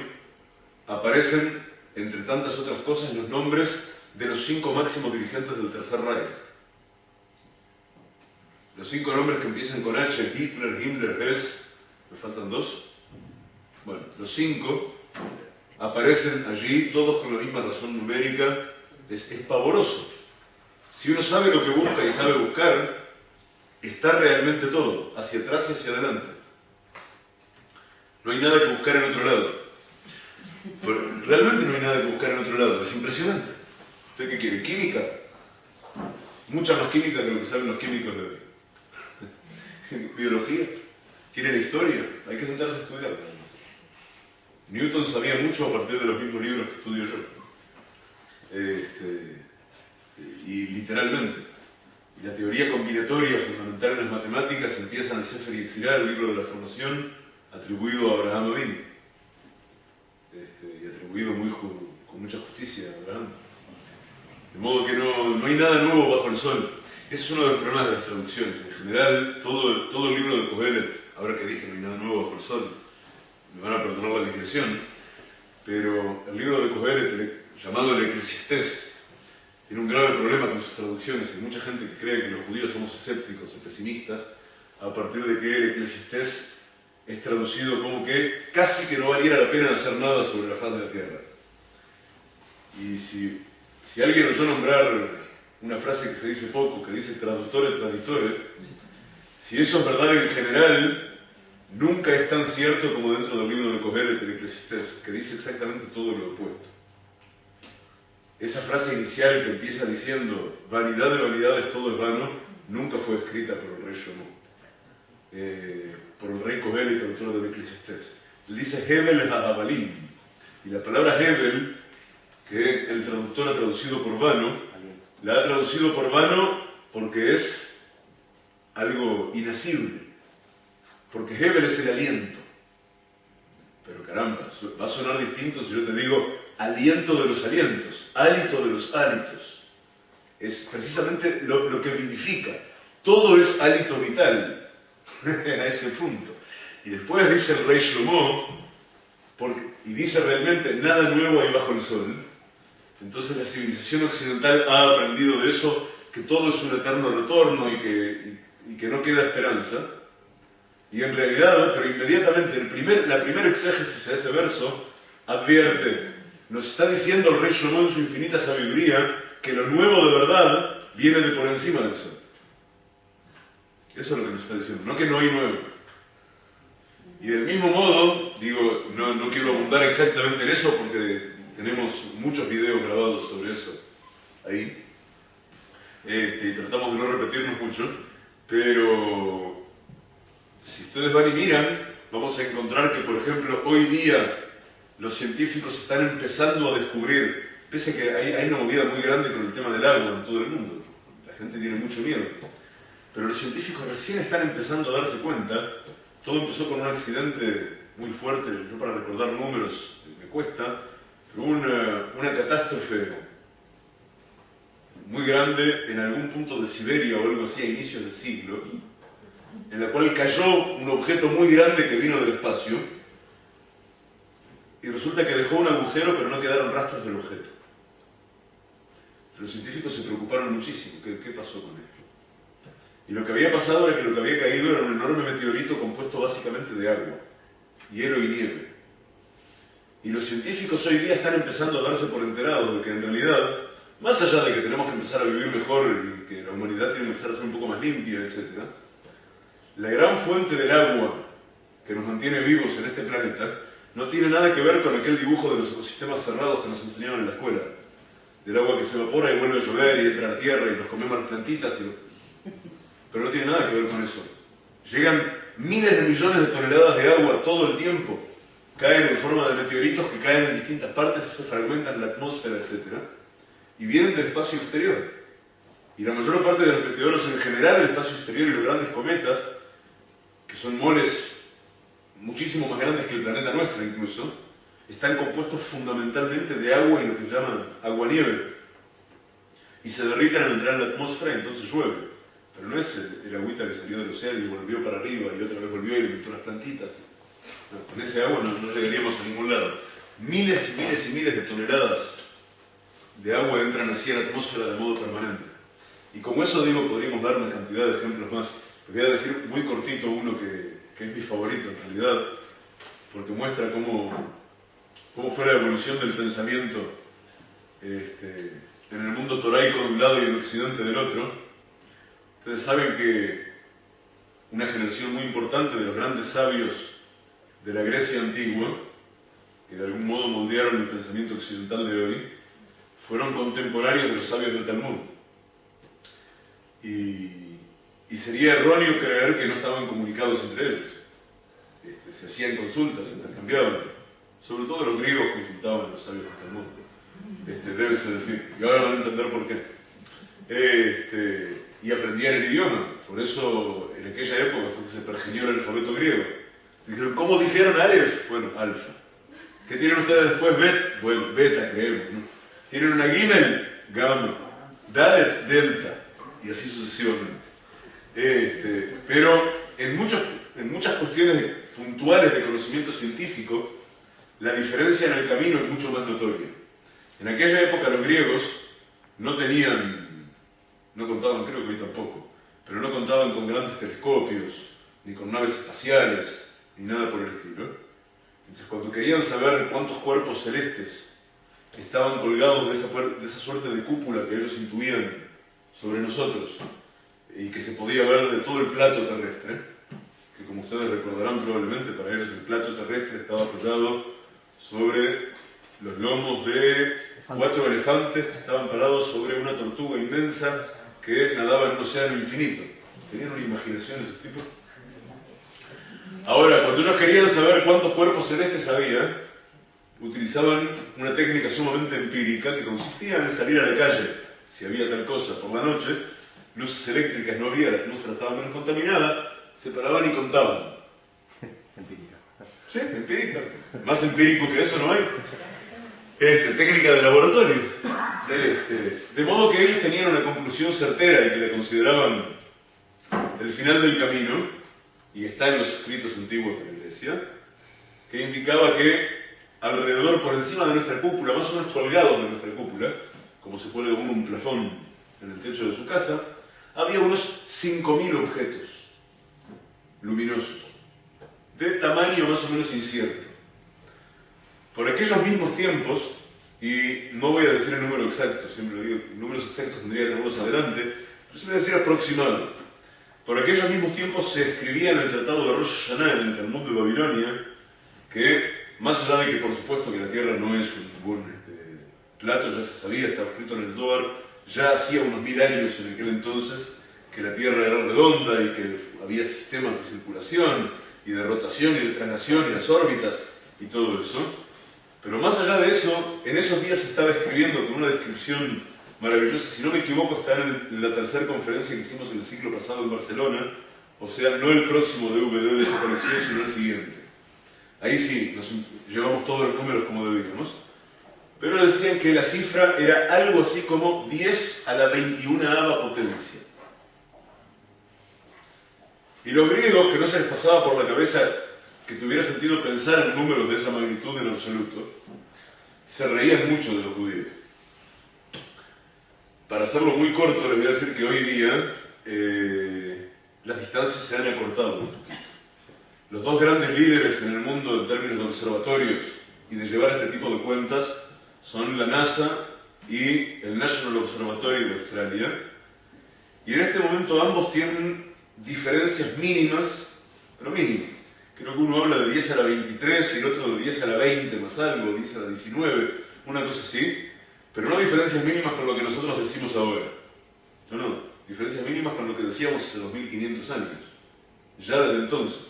Aparecen, entre tantas otras cosas, los nombres de los 5 máximos dirigentes del Tercer Reich. Los 5 nombres que empiezan con H, Hitler, Himmler, Hess, ¿me faltan 2? Bueno, los 5 aparecen allí, todos con la misma razón numérica. Es pavoroso. Si uno sabe lo que busca y sabe buscar, está realmente todo, hacia atrás y hacia adelante. No hay nada que buscar en otro lado. Pero realmente no hay nada que buscar en otro lado, es impresionante. ¿Usted qué quiere? ¿Química? Mucha más química que lo que saben los químicos de biología. ¿Quiere la historia? Hay que sentarse a estudiar. Newton sabía mucho a partir de los mismos libros que estudio yo. Y literalmente. Y la teoría combinatoria fundamental en las matemáticas empieza en el Sefer Yetzirah, el libro de la formación, atribuido a Abraham Avinu. Y atribuido con mucha justicia a Abraham. De modo que no hay nada nuevo bajo el sol. Ese es uno de los problemas de las traducciones. En general, todo el libro de Kohelet, ahora que dije no hay nada nuevo bajo el sol, me van a perdonar la digresión, pero el libro de Kohelet, llamado el Eclesiastés, tiene un grave problema con sus traducciones. Hay mucha gente que cree que los judíos somos escépticos o pesimistas a partir de que el Eclesiastés es traducido como que casi que no valiera la pena hacer nada sobre la faz de la tierra. Y si alguien oyó nombrar una frase que se dice poco, que dice traductore, traditore, si eso es verdad en general, nunca es tan cierto como dentro del libro de Kohelet, el Eclesiastés, que dice exactamente todo lo opuesto. Esa frase inicial que empieza diciendo vanidad de vanidades, todo es vano, nunca fue escrita por el rey Shlomo, por el rey Kohelet, autor del Eclesiastés. Dice Hebel ha'avalim, y la palabra Hebel que el traductor ha traducido por vano. La ha traducido por vano porque es algo inasible, porque Hevel es el aliento. Pero caramba, va a sonar distinto si yo te digo aliento de los alientos, hálito de los hálitos. Es precisamente lo que vivifica. Todo es hálito vital a ese punto. Y después dice el rey Shlomo, y dice realmente nada nuevo hay bajo el sol. Entonces la civilización occidental ha aprendido de eso, que todo es un eterno retorno y que no queda esperanza. Y en realidad, pero inmediatamente, la primera exégesis a ese verso advierte, nos está diciendo el rey Shlomo en su infinita sabiduría, que lo nuevo de verdad viene de por encima del sol. Eso es lo que nos está diciendo, no que no hay nuevo. Y del mismo modo, digo, no quiero abundar exactamente en eso porque tenemos muchos videos grabados sobre eso ahí. Y tratamos de no repetirnos mucho, pero si ustedes van y miran, vamos a encontrar que, por ejemplo, hoy día los científicos están empezando a descubrir, pese a que hay una movida muy grande con el tema del agua en todo el mundo, la gente tiene mucho miedo, pero los científicos recién están empezando a darse cuenta. Todo empezó con un accidente muy fuerte, yo para recordar números me cuesta, pero una catástrofe muy grande en algún punto de Siberia o algo así a inicios del siglo, en la cual cayó un objeto muy grande que vino del espacio y resulta que dejó un agujero pero no quedaron rastros del objeto. Los científicos se preocuparon muchísimo, ¿qué pasó con esto? Y lo que había pasado era que lo que había caído era un enorme meteorito compuesto básicamente de agua, hielo y nieve. Y los científicos hoy día están empezando a darse por enterados de que en realidad, más allá de que tenemos que empezar a vivir mejor y que la humanidad tiene que empezar a ser un poco más limpia, etc., la gran fuente del agua que nos mantiene vivos en este planeta no tiene nada que ver con aquel dibujo de los ecosistemas cerrados que nos enseñaron en la escuela. Del agua que se evapora y vuelve a llover y entra a la tierra y nos comemos las plantitas. Pero no tiene nada que ver con eso. Llegan miles de millones de toneladas de agua todo el tiempo. Caen en forma de meteoritos que caen en distintas partes y se fragmentan en la atmósfera, etc. Y vienen del espacio exterior. Y la mayor parte de los meteoros en general, el espacio exterior y los grandes cometas, que son moles muchísimo más grandes que el planeta nuestro incluso, están compuestos fundamentalmente de agua y lo que llaman agua-nieve. Y se derriten al entrar en la atmósfera y entonces llueve. Pero no es el agüita que salió del océano y volvió para arriba y otra vez volvió y alimentó las plantitas. No, con ese agua no llegaríamos a ningún lado. Miles y miles y miles de toneladas de agua entran así a la atmósfera de modo permanente. Y como eso digo, podríamos dar una cantidad de ejemplos más. Les voy a decir muy cortito uno que es mi favorito en realidad, porque muestra cómo fue la evolución del pensamiento en el mundo toraico de un lado y en Occidente del otro. Ustedes saben que una generación muy importante de los grandes sabios de la Grecia antigua, que de algún modo moldearon el pensamiento occidental de hoy, fueron contemporáneos de los sabios del Talmud. Y sería erróneo creer que no estaban comunicados entre ellos. Se hacían consultas, se intercambiaban. Sobre todo los griegos consultaban a los sabios del Talmud. Debe ser así. Y ahora van a entender por qué. Y aprendían el idioma. Por eso, en aquella época fue que se pergenió el alfabeto griego. Dijeron, ¿cómo dijeron Aleph? Bueno, alfa. ¿Qué tienen ustedes después? Bet. Bueno, beta, creemos, ¿no? ¿Tienen una Gimel? Gamma. Dalet, delta. Y así sucesivamente. Pero en muchas cuestiones puntuales de conocimiento científico, la diferencia en el camino es mucho más notoria. En aquella época los griegos no contaban, creo que hoy tampoco, pero no contaban con grandes telescopios, ni con naves espaciales, ni nada por el estilo. Entonces, cuando querían saber cuántos cuerpos celestes estaban colgados de esa suerte de cúpula que ellos intuían sobre nosotros, y que se podía ver de todo el plato terrestre, que como ustedes recordarán probablemente, para ellos el plato terrestre estaba apoyado sobre los lomos de 4 elefantes que estaban parados sobre una tortuga inmensa que nadaba en un océano infinito. ¿Tenían una imaginación de ese tipo? Ahora, cuando ellos querían saber cuántos cuerpos celestes había, utilizaban una técnica sumamente empírica que consistía en salir a la calle, si había tal cosa, por la noche, luces eléctricas no había, la atmósfera estaba menos contaminada, se paraban y contaban. Empírica. Sí, empírica. Más empírico que eso no hay. Técnica de laboratorio. De modo que ellos tenían una conclusión certera y que la consideraban el final del camino, y está en los escritos antiguos de la Iglesia, que indicaba que alrededor, por encima de nuestra cúpula, más o menos colgados de nuestra cúpula, como se pone un plafón en el techo de su casa, había unos 5.000 objetos luminosos, de tamaño más o menos incierto. Por aquellos mismos tiempos, y no voy a decir el número exacto, siempre digo, números exactos tendría que tenerlos adelante, pero sí voy a decir aproximado. Por aquellos mismos tiempos se escribía en el Tratado de Rosh Hashanah, en el Talmud de Babilonia, que, más allá de que por supuesto que la Tierra no es ningún plato, ya se sabía, estaba escrito en el Zohar, ya hacía unos 1000 años en aquel entonces que la Tierra era redonda y que había sistemas de circulación y de rotación y de traslación y las órbitas y todo eso. Pero más allá de eso, en esos días se estaba escribiendo con una descripción maravillosa, si no me equivoco está en la tercera conferencia que hicimos en el siglo pasado en Barcelona, o sea, no el próximo DVD de esa colección, sino el siguiente. Ahí sí, nos llevamos todos los números como debíamos. Pero decían que la cifra era algo así como 10 a la 21ª potencia. Y los griegos, que no se les pasaba por la cabeza que tuviera sentido pensar en números de esa magnitud en absoluto, se reían mucho de los judíos. Para hacerlo muy corto, les voy a decir que hoy día las distancias se han acortado un poquito. Los dos grandes líderes en el mundo en términos de observatorios y de llevar este tipo de cuentas son la NASA y el National Observatory de Australia. Y en este momento ambos tienen diferencias mínimas, pero mínimas. Creo que uno habla de 10 a la 23 y el otro de 10 a la 20 más algo, 10 a la 19, una cosa así. Pero no diferencias mínimas con lo que nosotros decimos ahora. No, diferencias mínimas con lo que decíamos hace 2500 años. Ya desde entonces.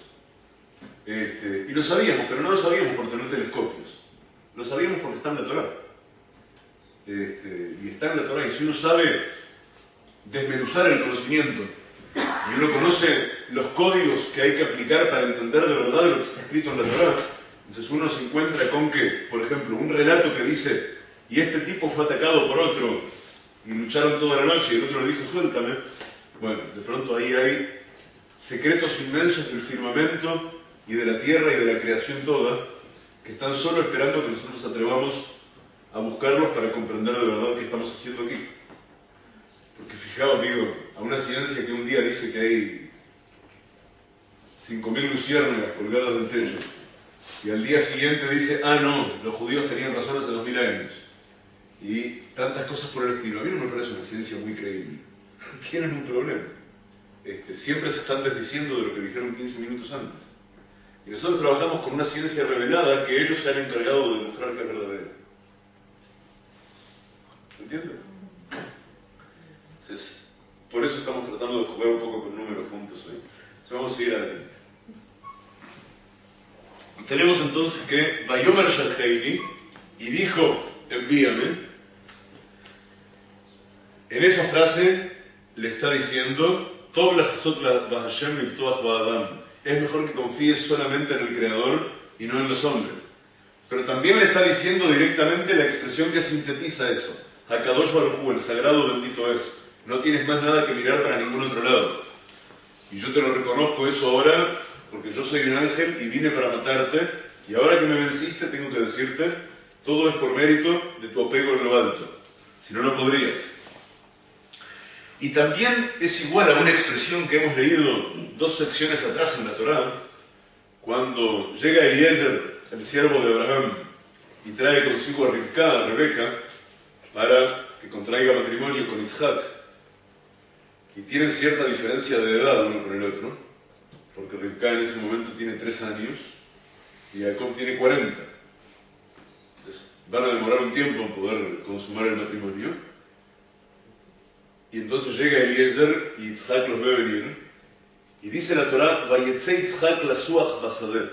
Y lo sabíamos, pero no lo sabíamos por tener telescopios. Lo sabíamos porque está en la Torá. Y está en la Torá, y si uno sabe desmenuzar el conocimiento, y uno conoce los códigos que hay que aplicar para entender de verdad lo que está escrito en la Torá, entonces uno se encuentra con que, por ejemplo, un relato que dice, y este tipo fue atacado por otro, y lucharon toda la noche, y el otro le dijo, suéltame. Bueno, de pronto ahí hay secretos inmensos del firmamento, y de la tierra y de la creación toda, que están solo esperando que nosotros atrevamos a buscarlos para comprender de verdad qué estamos haciendo aquí. Porque fijaos, digo, a una ciencia que un día dice que hay 5.000 luciérnagas colgadas del techo, y al día siguiente dice, ah no, los judíos tenían razón hace 2000 años, y tantas cosas por el estilo. A mí no me parece una ciencia muy creíble. Tienen un problema. Siempre se están desdiciendo de lo que dijeron 15 minutos antes. Y nosotros trabajamos con una ciencia revelada que ellos se han encargado de demostrar que es verdadera. ¿Se entiende? Entonces, por eso estamos tratando de jugar un poco con números juntos hoy. Entonces vamos a seguir adelante. Y tenemos entonces que Vayomer Shalheini, y dijo, envíame. En esa frase le está diciendo, Tov lachzot b'Hashem l'ptoach ba'adam. Es mejor que confíes solamente en el Creador y no en los hombres. Pero también le está diciendo directamente la expresión que sintetiza eso. Hakadosh Baruj Hu, el sagrado bendito es. No tienes más nada que mirar para ningún otro lado. Y yo te lo reconozco eso ahora, porque yo soy un ángel y vine para matarte, y ahora que me venciste tengo que decirte, todo es por mérito de tu apego en lo alto. Si no, no podrías. Y también es igual a una expresión que hemos leído 2 secciones atrás en la Torá, cuando llega Eliezer, el siervo de Abraham, y trae consigo a Rivka, a Rebeca, para que contraiga matrimonio con Isaac. Y tienen cierta diferencia de edad uno con el otro, porque Rivka en ese momento tiene 3 años y Jacob tiene 40. Entonces van a demorar un tiempo en poder consumar el matrimonio. Y entonces llega Eliezer y Yitzhak los ve venir. Y dice la Torá, Vayetze Yitzhak lasuach basadeh.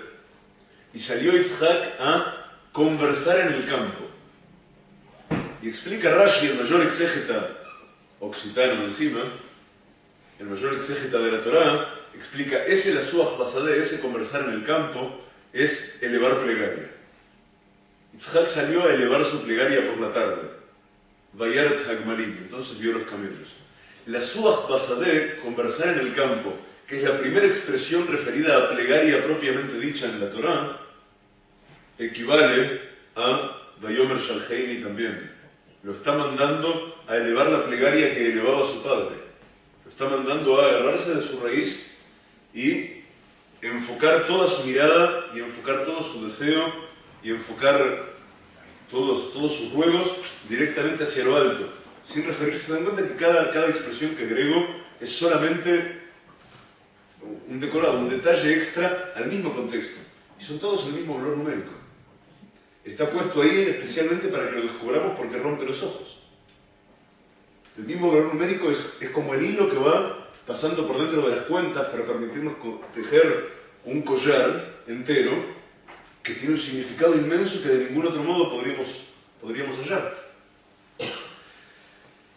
Y salió Yitzhak a conversar en el campo. Y explica Rashi, el mayor exégeta occitano encima, el mayor exégeta de la Torá, explica, ese la suaj basadeh, ese conversar en el campo, es elevar plegaria. Yitzhak salió a elevar su plegaria por la tarde. Vayarat hagmalim, entonces vio los camellos. La suaj basadeh, conversar en el campo, que es la primera expresión referida a plegaria propiamente dicha en la Torá, equivale a Vayomer Shalheini también. Lo está mandando a elevar la plegaria que elevaba su padre. Lo está mandando a agarrarse de su raíz y enfocar toda su mirada y enfocar todo su deseo y enfocar todos sus ruegos directamente hacia lo alto, sin referirse. Se dan cuenta que cada expresión que agrego es solamente un decorado, un detalle extra al mismo contexto. Y son todos el mismo valor numérico. Está puesto ahí especialmente para que lo descubramos porque rompe los ojos. El mismo valor numérico es como el hilo que va pasando por dentro de las cuentas para permitirnos tejer un collar entero que tiene un significado inmenso que de ningún otro modo podríamos hallar.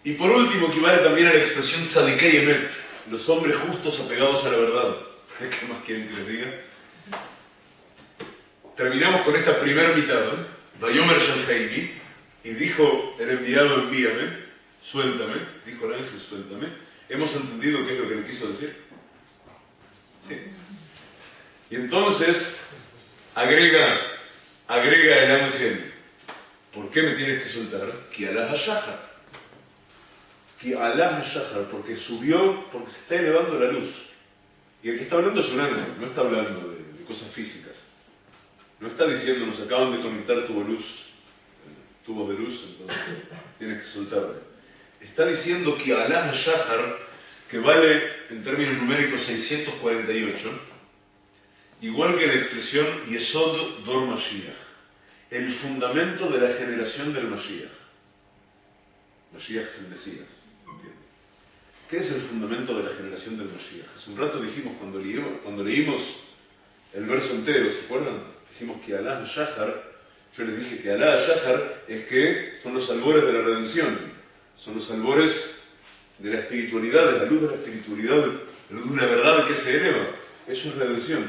Y por último, equivale también a la expresión tzadikei emet, los hombres justos apegados a la verdad. ¿Qué más quieren que les diga? Terminamos con esta primera mitad. Vayomer Shalheini, y dijo el enviado, envíame, suéltame, dijo el ángel, suéltame. ¿Hemos entendido qué es lo que le quiso decir? Sí. Y entonces agrega el ángel, ¿por qué me tienes que soltar? Ki alah hashachar. Ki alah hashachar, porque subió, porque se está elevando la luz. Y el que está hablando es un ángel, no está hablando de cosas físicas. No está diciendo, nos acaban de conectar tubo de luz, entonces tienes que soltarle. Está diciendo que Alah Shahar, que vale en términos numéricos 648, igual que la expresión Yesod Dor Mashiach, el fundamento de la generación del Mashiach. Mashiach es el Mesías, ¿se entiende? ¿Qué es el fundamento de la generación del Mashiach? Hace un rato dijimos, cuando leímos el verso entero, ¿se acuerdan? Dijimos que Alah Shahar, yo les dije que Alah Shahar es que son los albores de la redención, son los albores de la espiritualidad, de la luz de la espiritualidad, de la luz de la verdad que se eleva. Eso es redención.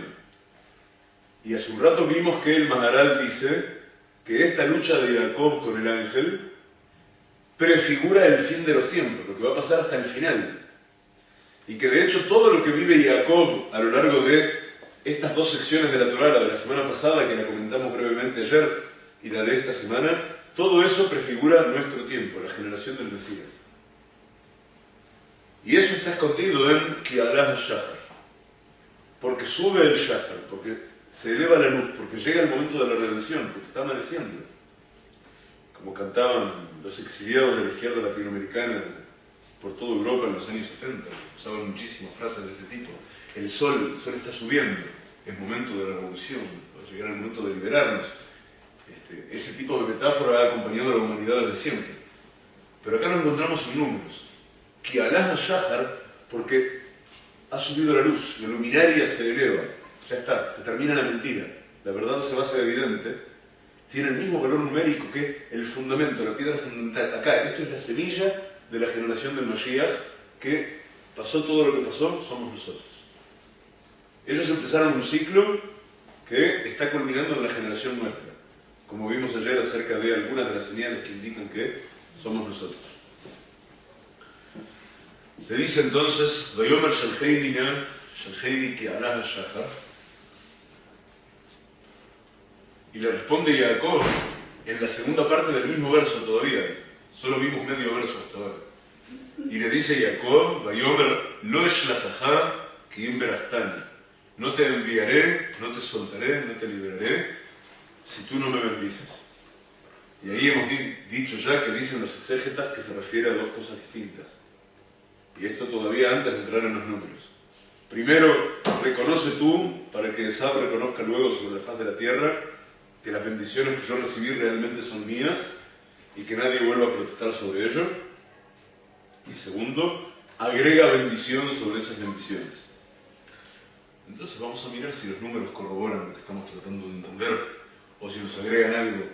Y hace un rato vimos que el Maharal dice que esta lucha de Jacob con el ángel prefigura el fin de los tiempos, lo que va a pasar hasta el final. Y que de hecho todo lo que vive Jacob a lo largo de estas dos secciones de la Torá, la de la semana pasada, que la comentamos brevemente ayer, y la de esta semana, todo eso prefigura nuestro tiempo, la generación del Mesías. Y eso está escondido en Ki Alah Shahar, porque sube el Shahar, porque se eleva la luz, porque llega el momento de la redención, porque está amaneciendo. Como cantaban los exiliados de la izquierda latinoamericana por toda Europa en los años 70, usaban muchísimas frases de ese tipo. El sol está subiendo, es momento de la revolución, va a llegar el momento de liberarnos. Ese tipo de metáfora ha acompañado a la humanidad desde siempre. Pero acá lo encontramos en números. Ki Alah Shahar, porque ha subido la luz, la luminaria se eleva, ya está, se termina la mentira, la verdad se va a hacer evidente, tiene el mismo valor numérico que el fundamento, la piedra fundamental. Acá, esto es la semilla de la generación del Mashiach, que pasó todo lo que pasó, somos nosotros. Ellos empezaron un ciclo que está culminando en la generación nuestra, como vimos ayer acerca de algunas de las señales que indican que somos nosotros. Le dice entonces, Vayomer Shalheini Ki Alah Shahar, y le responde Jacob en la segunda parte del mismo verso todavía, solo vimos medio verso hasta ahora. Y le dice Jacob, Vayomer Lo Eshlachacha Ki Im Berachtani, no te enviaré, no te soltaré, no te liberaré, si tú no me bendices. Y ahí hemos dicho ya que dicen los exégetas que se refiere a dos cosas distintas. Y esto todavía antes de entrar en los números. Primero, reconoce tú, para que Esab reconozca luego sobre la faz de la tierra, que las bendiciones que yo recibí realmente son mías y que nadie vuelva a protestar sobre ello. Y segundo, agrega bendición sobre esas bendiciones. Entonces vamos a mirar si los números corroboran lo que estamos tratando de entender o si nos agregan algo,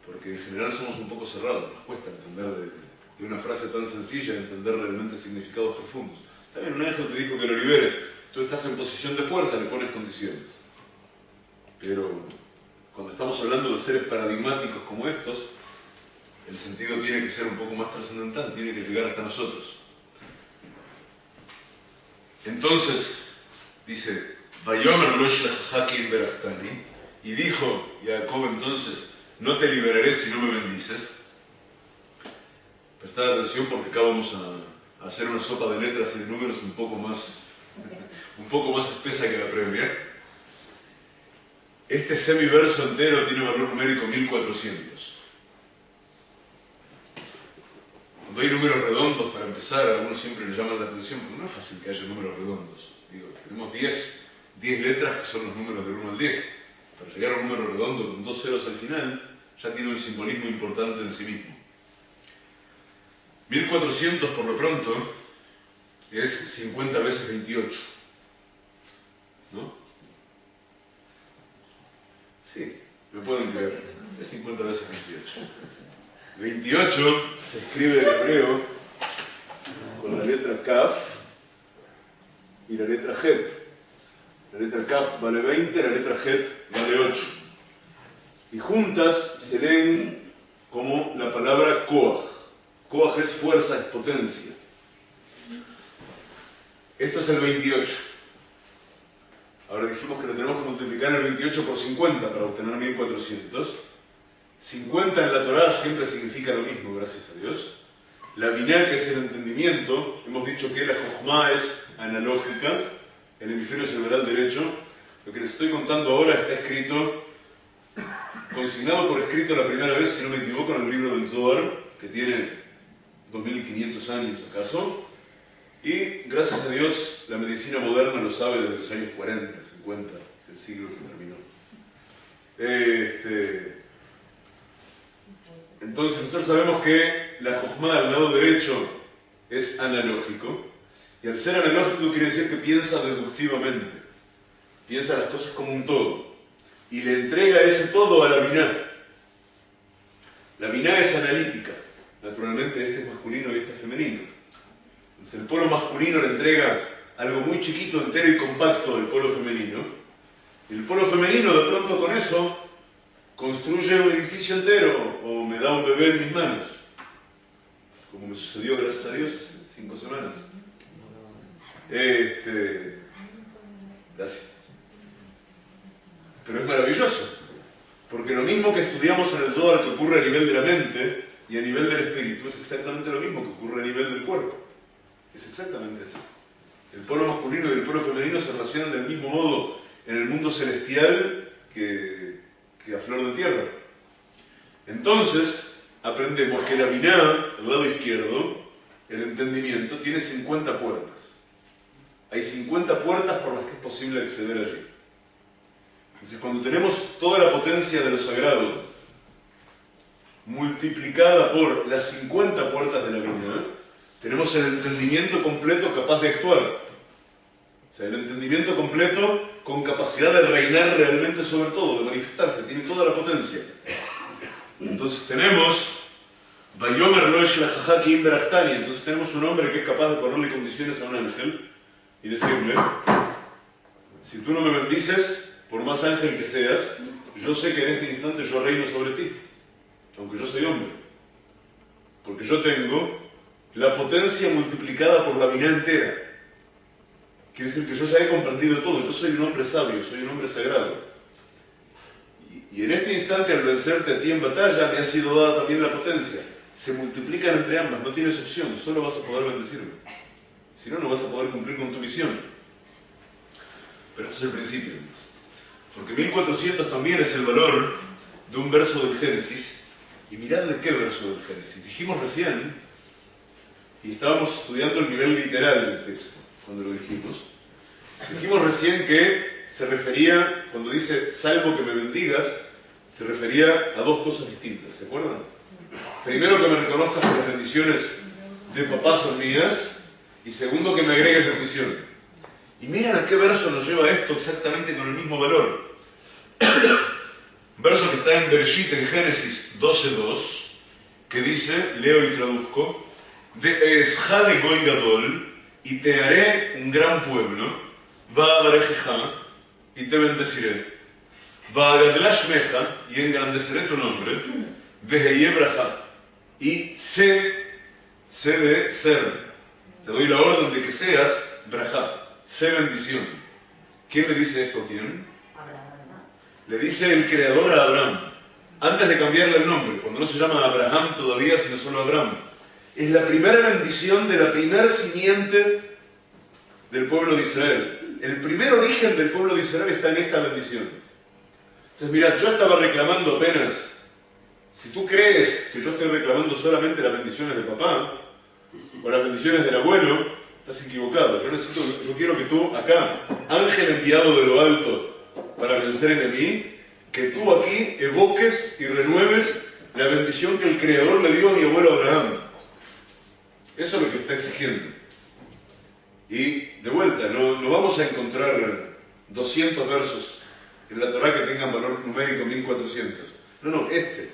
porque en general somos un poco cerrados, nos cuesta entender de una frase tan sencilla, entender realmente significados profundos. También un ángel te dijo que lo liberes, tú estás en posición de fuerza, le pones condiciones. Pero cuando estamos hablando de seres paradigmáticos como estos, el sentido tiene que ser un poco más trascendental, tiene que llegar hasta nosotros. Entonces, dice, Vayomer lo shlachcha ki berachtani, y dijo Jacob entonces, no te liberaré si no me bendices. Prestad atención porque acá vamos a hacer una sopa de letras y de números un poco más espesa que la previa. Este semiverso entero tiene valor numérico 1400. Cuando hay números redondos, para empezar, a uno siempre le llama la atención, porque no es fácil que haya números redondos. Digo, tenemos 10 letras que son los números del 1 al 10. Para llegar a un número redondo con 2 ceros al final, ya tiene un simbolismo importante en sí mismo. 1400 por lo pronto es 50 veces 28. ¿No? Sí, me pueden creer. Es 50 veces 28. 28 se escribe en hebreo con la letra Kaf y la letra Het. La letra Kaf vale 20, la letra Het vale 8. Y juntas se leen como la palabra Koach. Koach es fuerza, es potencia. Esto es el 28. Ahora dijimos que lo tenemos que multiplicar el 28 por 50 para obtener 1400. 50 en la Torá siempre significa lo mismo, gracias a Dios. La Binah, que es el entendimiento, hemos dicho que la Jochma es analógica, el hemisferio cerebral derecho. Lo que les estoy contando ahora está escrito, consignado por escrito la primera vez, si no me equivoco, en el libro del Zohar, que tiene 2500 años acaso. Y gracias a Dios la medicina moderna lo sabe desde los años 40, 50 del siglo que terminó. Entonces nosotros sabemos que la Jochma del lado derecho es analógico, y al ser analógico quiere decir que piensa deductivamente, piensa las cosas como un todo, y le entrega ese todo a la Binah. La Binah es analítica, naturalmente este es masculino y este es femenino. Entonces el polo masculino le entrega algo muy chiquito, entero y compacto del polo femenino, y el polo femenino de pronto con eso construye un edificio entero o me da un bebé en mis manos, como me sucedió gracias a Dios hace 5 semanas. Gracias. Pero es maravilloso, porque lo mismo que estudiamos en el Zohar que ocurre a nivel de la mente y a nivel del espíritu es exactamente lo mismo que ocurre a nivel del cuerpo. Es exactamente así. El polo masculino y el polo femenino se relacionan del mismo modo en el mundo celestial que a flor de tierra. Entonces, aprendemos que la Binah, el lado izquierdo, el entendimiento, tiene 50 puertas. Hay 50 puertas por las que es posible acceder allí. Entonces, cuando tenemos toda la potencia de lo sagrado multiplicada por las 50 puertas de la Binah, tenemos el entendimiento completo capaz de actuar. O sea, el entendimiento completo con capacidad de reinar realmente sobre todo, de manifestarse, tiene toda la potencia. Entonces tenemos Vayomer lo shlachcha ki berachtani, entonces tenemos un hombre que es capaz de ponerle condiciones a un ángel y decirle, si tú no me bendices, por más ángel que seas, yo sé que en este instante yo reino sobre ti, aunque yo soy hombre, porque yo tengo la potencia multiplicada por la Binah entera. Quiere decir que yo ya he comprendido todo, yo soy un hombre sabio, soy un hombre sagrado. Y en este instante, al vencerte a ti en batalla, me ha sido dada también la potencia. Se multiplican entre ambas, no tienes opción, solo vas a poder bendecirme. Si no, no vas a poder cumplir con tu misión. Pero esto es el principio, además. Porque 1400 también es el valor de un verso del Génesis. Y mirad de qué verso del Génesis. Dijimos recién, y estábamos estudiando el nivel literal del texto, cuando lo dijimos. Dijimos recién que se refería, cuando dice salvo que me bendigas, se refería a dos cosas distintas, ¿se acuerdan? Primero, que me reconozcas que las bendiciones de papá son mías, y segundo, que me agregues bendición. Y miren a qué verso nos lleva esto exactamente con el mismo valor. verso que está en Bereshit, en Génesis 12:2, que dice, leo y traduzco, Ve'eshale goy gadol, y te haré un gran pueblo, Va'avarejeja, y te bendeciré, Va'agadlash meja, y engrandeceré tu nombre, Veheye braja, y sé de ser, te doy la orden de que seas braja, sé bendición. ¿Quién le dice esto a quién? Le dice el creador a Abraham, antes de cambiarle el nombre, cuando no se llama Abraham todavía, sino solo Abraham. Es la primera bendición de la primera simiente del pueblo de Israel. El primer origen del pueblo de Israel está en esta bendición. Entonces, mira, yo estaba reclamando apenas, si tú crees que yo estoy reclamando solamente las bendiciones de papá, o las bendiciones del abuelo, estás equivocado. Yo quiero que tú, acá, ángel enviado de lo alto, para vencer en mí, que tú aquí evoques y renueves la bendición que el Creador le dio a mi abuelo Abraham. Eso es lo que está exigiendo. Y, de vuelta, no vamos a encontrar 200 versos en la Torá que tengan valor numérico 1400. No, este.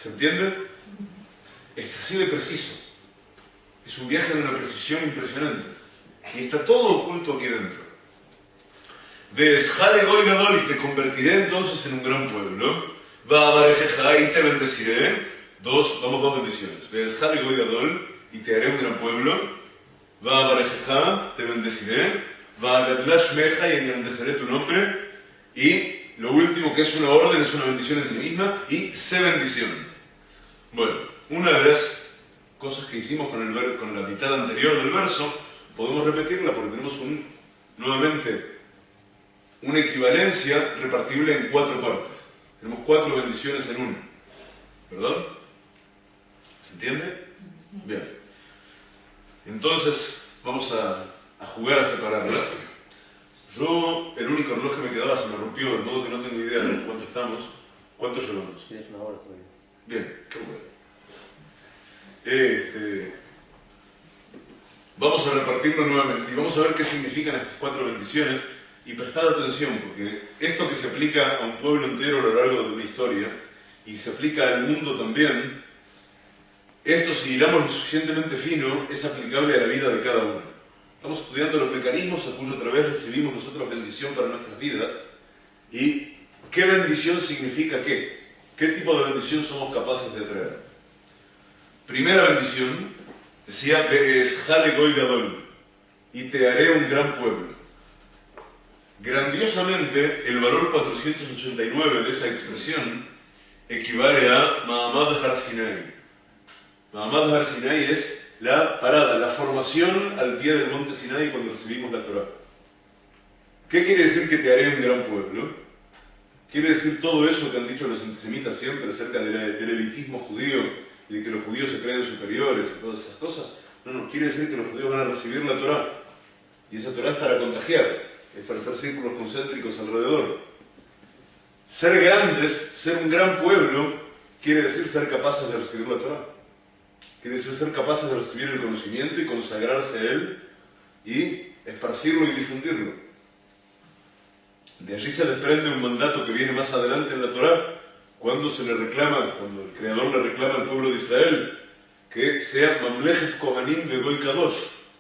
¿Se entiende? Es así de preciso. Es un viaje de una precisión impresionante. Y está todo oculto aquí dentro. Ve'eshale goy gadol, y te convertiré entonces en un gran pueblo. Va'avarejeja, y te bendeciré. Dos bendiciones. Ve'eshale goy gadol, y te haré un gran pueblo. Va'avarejeja, te bendeciré. Va'agadlash meja, y engrandeceré tu nombre. Y lo último, que es una orden, es una bendición en sí misma, y sé bendición. Bueno, una de las cosas que hicimos con la mitad anterior del verso, podemos repetirla porque tenemos nuevamente una equivalencia repartible en 4 partes. Tenemos 4 bendiciones en una. ¿Verdad? ¿Se entiende? Bien. Entonces, vamos a jugar a separarlas. El único reloj que me quedaba se me rompió, de modo que no tengo idea de cuánto estamos. ¿Cuánto llevamos? Tienes una hora todavía. Bien, qué bueno. Vamos a repartirlo nuevamente y vamos a ver qué significan estas 4 bendiciones. Y prestad atención, porque esto que se aplica a un pueblo entero a lo largo de una historia, y se aplica al mundo también, esto, si hilamos lo suficientemente fino, es aplicable a la vida de cada uno. Estamos estudiando los mecanismos a cuyo través recibimos nosotros bendición para nuestras vidas, y qué bendición significa qué. ¿Qué tipo de bendición somos capaces de traer? Primera bendición, decía, Ve'eshale goy gadol, y te haré un gran pueblo. Grandiosamente, el valor 489 de esa expresión equivale a Ma'amad Har Sinai. Ma'amad Har Sinai es la parada, la formación al pie del monte Sinai cuando recibimos la Torá. ¿Qué quiere decir que te haré un gran pueblo? Quiere decir todo eso que han dicho los antisemitas siempre acerca del elitismo judío y de que los judíos se creen superiores y todas esas cosas. No, quiere decir que los judíos van a recibir la Torá. Y esa Torá es para contagiar. Es para hacer círculos concéntricos alrededor. Ser grandes, ser un gran pueblo, quiere decir ser capaces de recibir la Torá. Quiere decir ser capaces de recibir el conocimiento y consagrarse a él y esparcirlo y difundirlo. De allí se desprende un mandato que viene más adelante en la Torá, cuando el Creador le reclama al pueblo de Israel que sea Mamlechet Kohanim Vegoy Kadosh,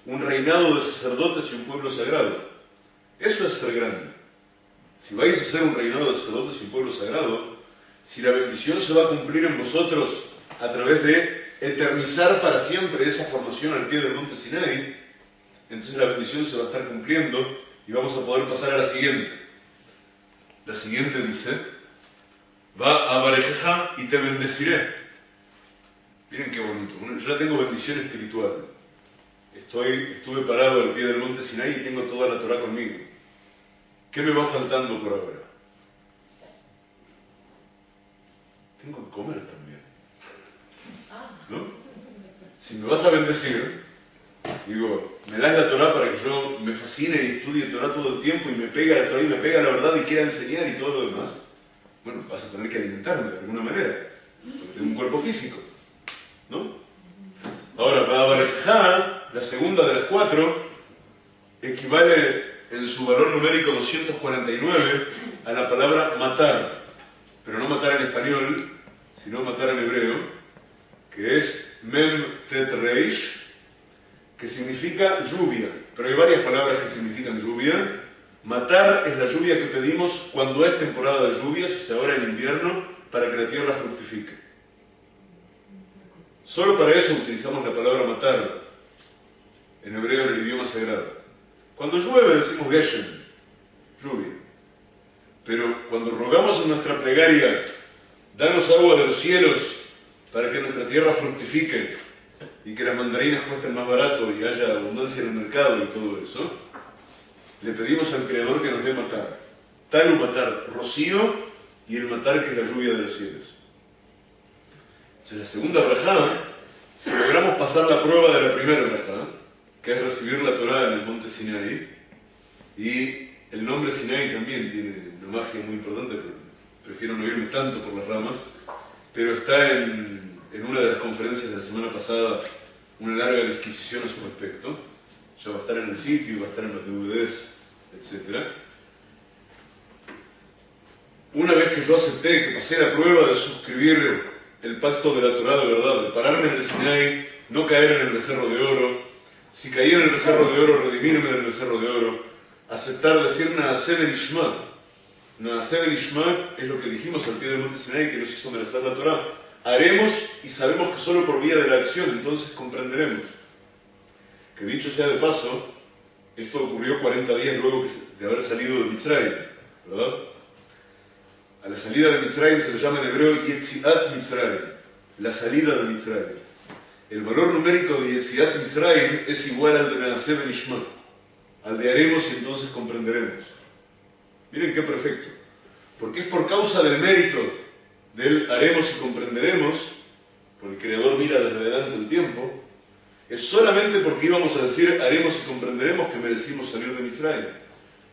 un reinado de sacerdotes y un pueblo sagrado. Eso es ser grande. Si vais a ser un reinado de sacerdotes y un pueblo sagrado, si la bendición se va a cumplir en vosotros a través de eternizar para siempre esa formación al pie del monte Sinai, entonces la bendición se va a estar cumpliendo y vamos a poder pasar a la siguiente. La siguiente dice, va a Barejeja y te bendeciré. Miren qué bonito. Yo ya tengo bendición espiritual. Estuve parado al pie del monte Sinai y tengo toda la Torá conmigo. ¿Qué me va faltando por ahora? Tengo que comer también. ¿No? Si me vas a bendecir, digo, me das la Torá para que yo me fascine y estudie Torá todo el tiempo y me pega la Torá y me pega la verdad y quiera enseñar y todo lo demás. Bueno, vas a tener que alimentarme de alguna manera, porque tengo un cuerpo físico, ¿no? Ahora, para Barejá, la segunda de las 4, equivale en su valor numérico 249 a la palabra matar. pero no matar en español, sino matar en hebreo, que es Mem Tet Reish, que significa lluvia, pero hay varias palabras que significan lluvia. Matar es la lluvia que pedimos cuando es temporada de lluvias, o sea, ahora en invierno, para que la tierra fructifique. Solo para eso utilizamos la palabra matar en hebreo en el idioma sagrado. Cuando llueve decimos Geshem, lluvia. Pero cuando rogamos en nuestra plegaria, danos agua de los cielos para que nuestra tierra fructifique y que las mandarinas cuesten más barato y haya abundancia en el mercado y todo eso, le pedimos al Creador que nos dé matar. Talu matar, rocío, y el matar que es la lluvia de los cielos. Entonces la segunda brajá, si logramos pasar la prueba de la primera brajá, que es recibir la Torá en el monte Sinai, y el nombre Sinai también tiene una magia muy importante, pero prefiero no irme tanto por las ramas, pero está en una de las conferencias de la semana pasada una larga disquisición a su respecto. Ya va a estar en el sitio, va a estar en los DVDs, etc. Una vez que yo acepté, que pasé la prueba de suscribir el pacto de la Torá de verdad, de pararme en el Sinai, no caer en el becerro de oro, si caí en el becerro de oro, redimirme del becerro de oro, aceptar decir Naaseh Benishma. Naaseh Benishma es lo que dijimos al pie del monte Sinai, que nos hizo merecer la Torá. Haremos y sabemos que solo por vía de la acción, entonces comprenderemos. Que dicho sea de paso, esto ocurrió 40 días luego de haber salido de Mitzrayim, ¿verdad? A la salida de Mitzrayim se le llama en hebreo Yetziat Mitzrayim, la salida de Mitzrayim. El valor numérico de Yetziat Mitzrayim es igual al de Naaseh Benishma, al de haremos y entonces comprenderemos. Miren qué perfecto, porque es por causa del mérito del haremos y comprenderemos, porque el Creador mira desde delante del tiempo, es solamente porque íbamos a decir haremos y comprenderemos que merecimos salir de Mitzrayim.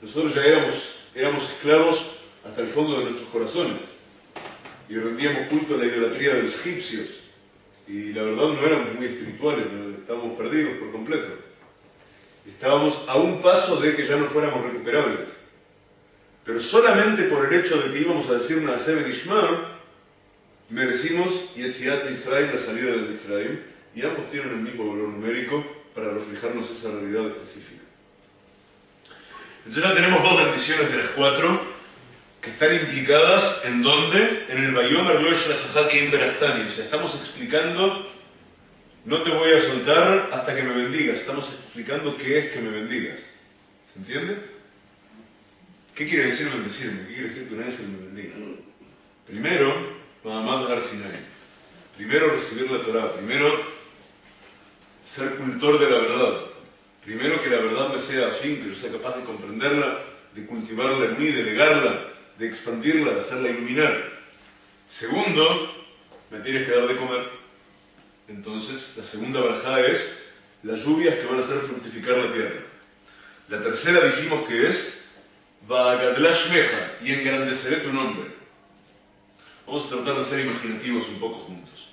Nosotros ya éramos esclavos hasta el fondo de nuestros corazones y rendíamos culto a la idolatría de los egipcios y la verdad no éramos muy espirituales, estábamos perdidos por completo. Estábamos a un paso de que ya no fuéramos recuperables, pero solamente por el hecho de que íbamos a decir Naaseh Benishma merecimos Yetziat Mitzrayim, la salida de Mitzrayim, y ambos tienen el mismo valor numérico para reflejarnos esa realidad específica. Entonces ya tenemos dos bendiciones de las 4 que están implicadas en ¿dónde? En el Vayomer Lo Yishlachcha Ki Im Berachtani. O sea, estamos explicando, no te voy a soltar hasta que me bendigas. Estamos explicando qué es que me bendigas. ¿Se entiende? ¿Qué quiere decir bendecirme? ¿Qué quiere decir que un ángel me bendiga? Primero, Ma'amad Har Sinai. Primero recibir la Torá. Primero ser cultor de la verdad. Primero que la verdad me sea afín, que yo sea capaz de comprenderla, de cultivarla en mí, de legarla, de expandirla, de hacerla iluminar. Segundo, me tienes que dar de comer. Entonces, la segunda barajá es las lluvias que van a hacer fructificar la tierra. La tercera dijimos que es Va'agadla Shmecha, y engrandeceré tu nombre. Vamos a tratar de ser imaginativos un poco juntos.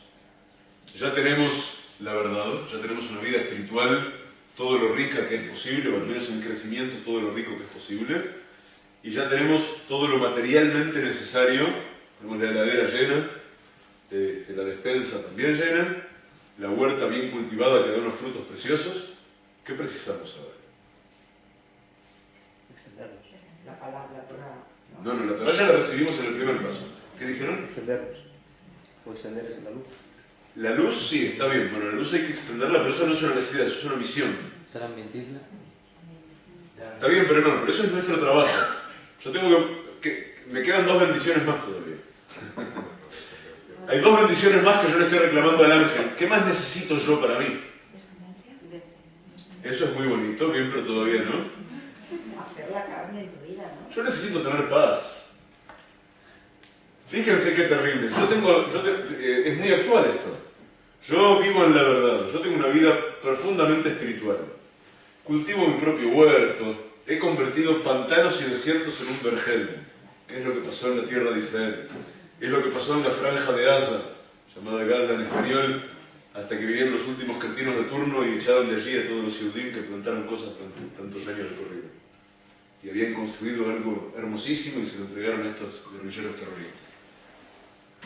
Ya tenemos la verdad, ya tenemos una vida espiritual, todo lo rica que es posible, o al menos en crecimiento, todo lo rico que es posible, y ya tenemos todo lo materialmente necesario, tenemos la heladera llena, la despensa también llena, la huerta bien cultivada que da unos frutos preciosos. ¿Qué precisamos ahora? Extenderlos. La palabra, la Torá. No, la Torá ya la recibimos en el primer paso. ¿Qué dijeron? Extenderlos. O extenderles en la luz. La luz sí, está bien. Bueno, la luz hay que extenderla, pero eso no es una necesidad, eso es una misión. ¿Será mentirla? Está bien, pero no, pero eso es nuestro trabajo. Yo tengo me quedan 2 bendiciones más todavía. Hay 2 bendiciones más que yo le estoy reclamando al ángel. ¿Qué más necesito yo para mí? Eso es muy bonito, bien, pero todavía no. Hacer la carne en tu vida, ¿no? Yo necesito tener paz. Fíjense qué terrible. Es muy actual esto. Yo vivo en la verdad. Yo tengo una vida profundamente espiritual. Cultivo mi propio huerto. He convertido pantanos y desiertos en un vergel, que es lo que pasó en la tierra de Israel. Es lo que pasó en la franja de Gaza, llamada Gaza en español, hasta que vinieron los últimos cretinos de turno y echaron de allí a todos los Yehudim que plantaron cosas durante tantos años de corrido. Y habían construido algo hermosísimo y se lo entregaron a estos guerrilleros terroristas.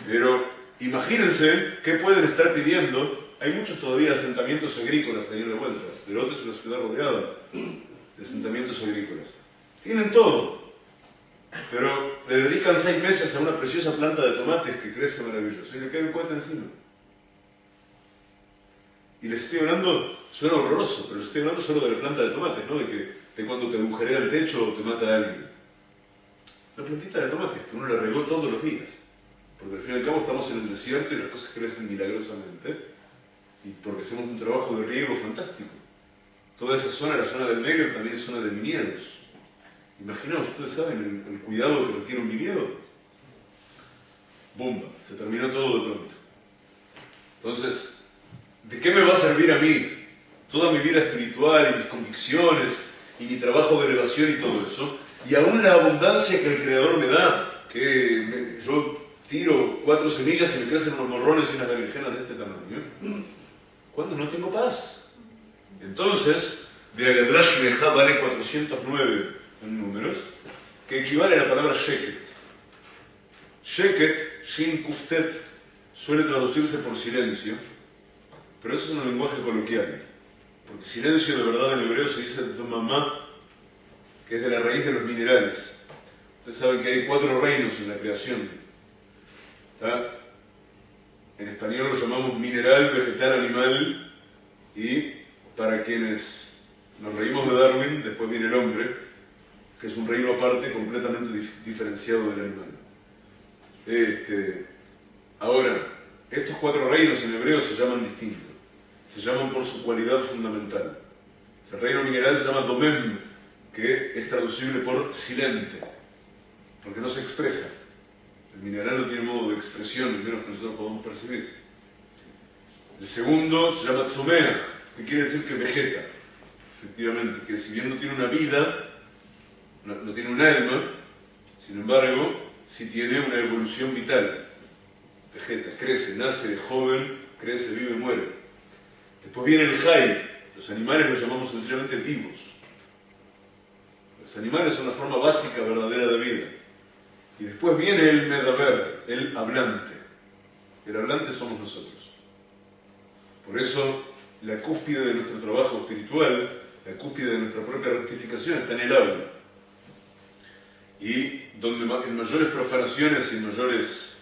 Pero imagínense qué pueden estar pidiendo. Hay muchos todavía asentamientos agrícolas ahí revueltas. Beirut es una ciudad rodeada de asentamientos agrícolas. Tienen todo, pero le dedican 6 meses a una preciosa planta de tomates que crece maravilloso y le cae un cohete encima. Y les estoy hablando, suena horroroso, pero les estoy hablando solo de la planta de tomates, no de cuando te agujerea el techo o te mata a alguien. La plantita de tomates, que uno la regó todos los días. Porque al fin y al cabo estamos en el desierto y las cosas crecen milagrosamente. Y porque hacemos un trabajo de riego fantástico. Toda esa zona, la zona del Negev, también es zona de viñedos. Imaginaos, ustedes saben el cuidado que requiere un viñedo. ¡Bumba! Se terminó todo de pronto. Entonces, ¿de qué me va a servir a mí toda mi vida espiritual y mis convicciones y mi trabajo de elevación y todo eso? Y aún la abundancia que el Creador me da, yo tiro 4 semillas y me crecen unos morrones y unas berenjenas de este tamaño, cuando no tengo paz. Entonces, de Agadrash Meja vale 409 en números, que equivale a la palabra Sheket. Sheket, Shin Kuftet, suele traducirse por silencio, pero eso es un lenguaje coloquial, porque silencio de verdad en hebreo se dice Domamá, que es de la raíz de los minerales. Ustedes saben que hay 4 reinos en la creación. ¿Está? En español lo llamamos mineral, vegetal, animal, y para quienes nos reímos de Darwin, después viene el hombre, que es un reino aparte completamente diferenciado del animal. Ahora, estos 4 reinos en hebreo se llaman distinto. Se llaman por su cualidad fundamental. El reino mineral se llama Domem, que es traducible por silente, porque no se expresa. El mineral no tiene modo de expresión, menos que nosotros podamos percibir. El segundo se llama Tzomeach, que quiere decir que vegeta, efectivamente, que si bien no tiene una vida, no tiene un alma, sin embargo, sí tiene una evolución vital. Vegeta, crece, nace de joven, crece, vive, muere. Después viene el Jai, los animales los llamamos sencillamente vivos. Los animales son la forma básica, verdadera de vida. Y después viene el Medaber, el hablante. El hablante somos nosotros. Por eso, la cúspide de nuestro trabajo espiritual, la cúspide de nuestra propia rectificación está en el habla. Y donde en mayores profanaciones y en mayores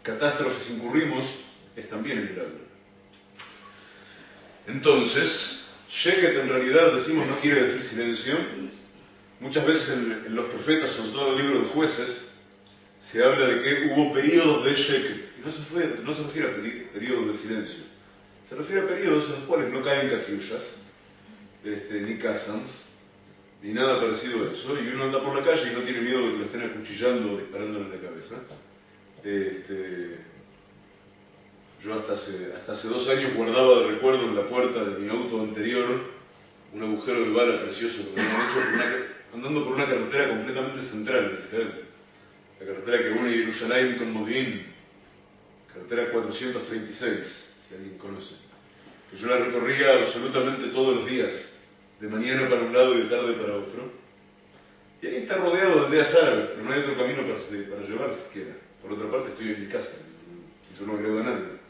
catástrofes incurrimos, es también en el habla. Entonces, Sheket en realidad decimos no quiere decir silencio. Muchas veces en los profetas, sobre todo en el libro de Jueces, se habla de que hubo periodos de Sheket. Y no se refiere a periodos de silencio. Se refiere a periodos en los cuales no caen catiushas, ni kazans, ni nada parecido a eso, y uno anda por la calle y no tiene miedo de que lo estén acuchillando o disparándole en la cabeza. Yo hasta hace 2 años guardaba de recuerdo en la puerta de mi auto anterior un agujero de bala precioso que me habían hecho andando por una carretera completamente central en Israel. La carretera que une Jerusalén con Modi'in, carretera 436, si alguien conoce. Que yo la recorría absolutamente todos los días, de mañana para un lado y de tarde para otro. Y ahí está rodeado de aldeas árabes, pero no hay otro camino para llevar siquiera. Por otra parte, estoy en mi casa y yo no agrego a nadie.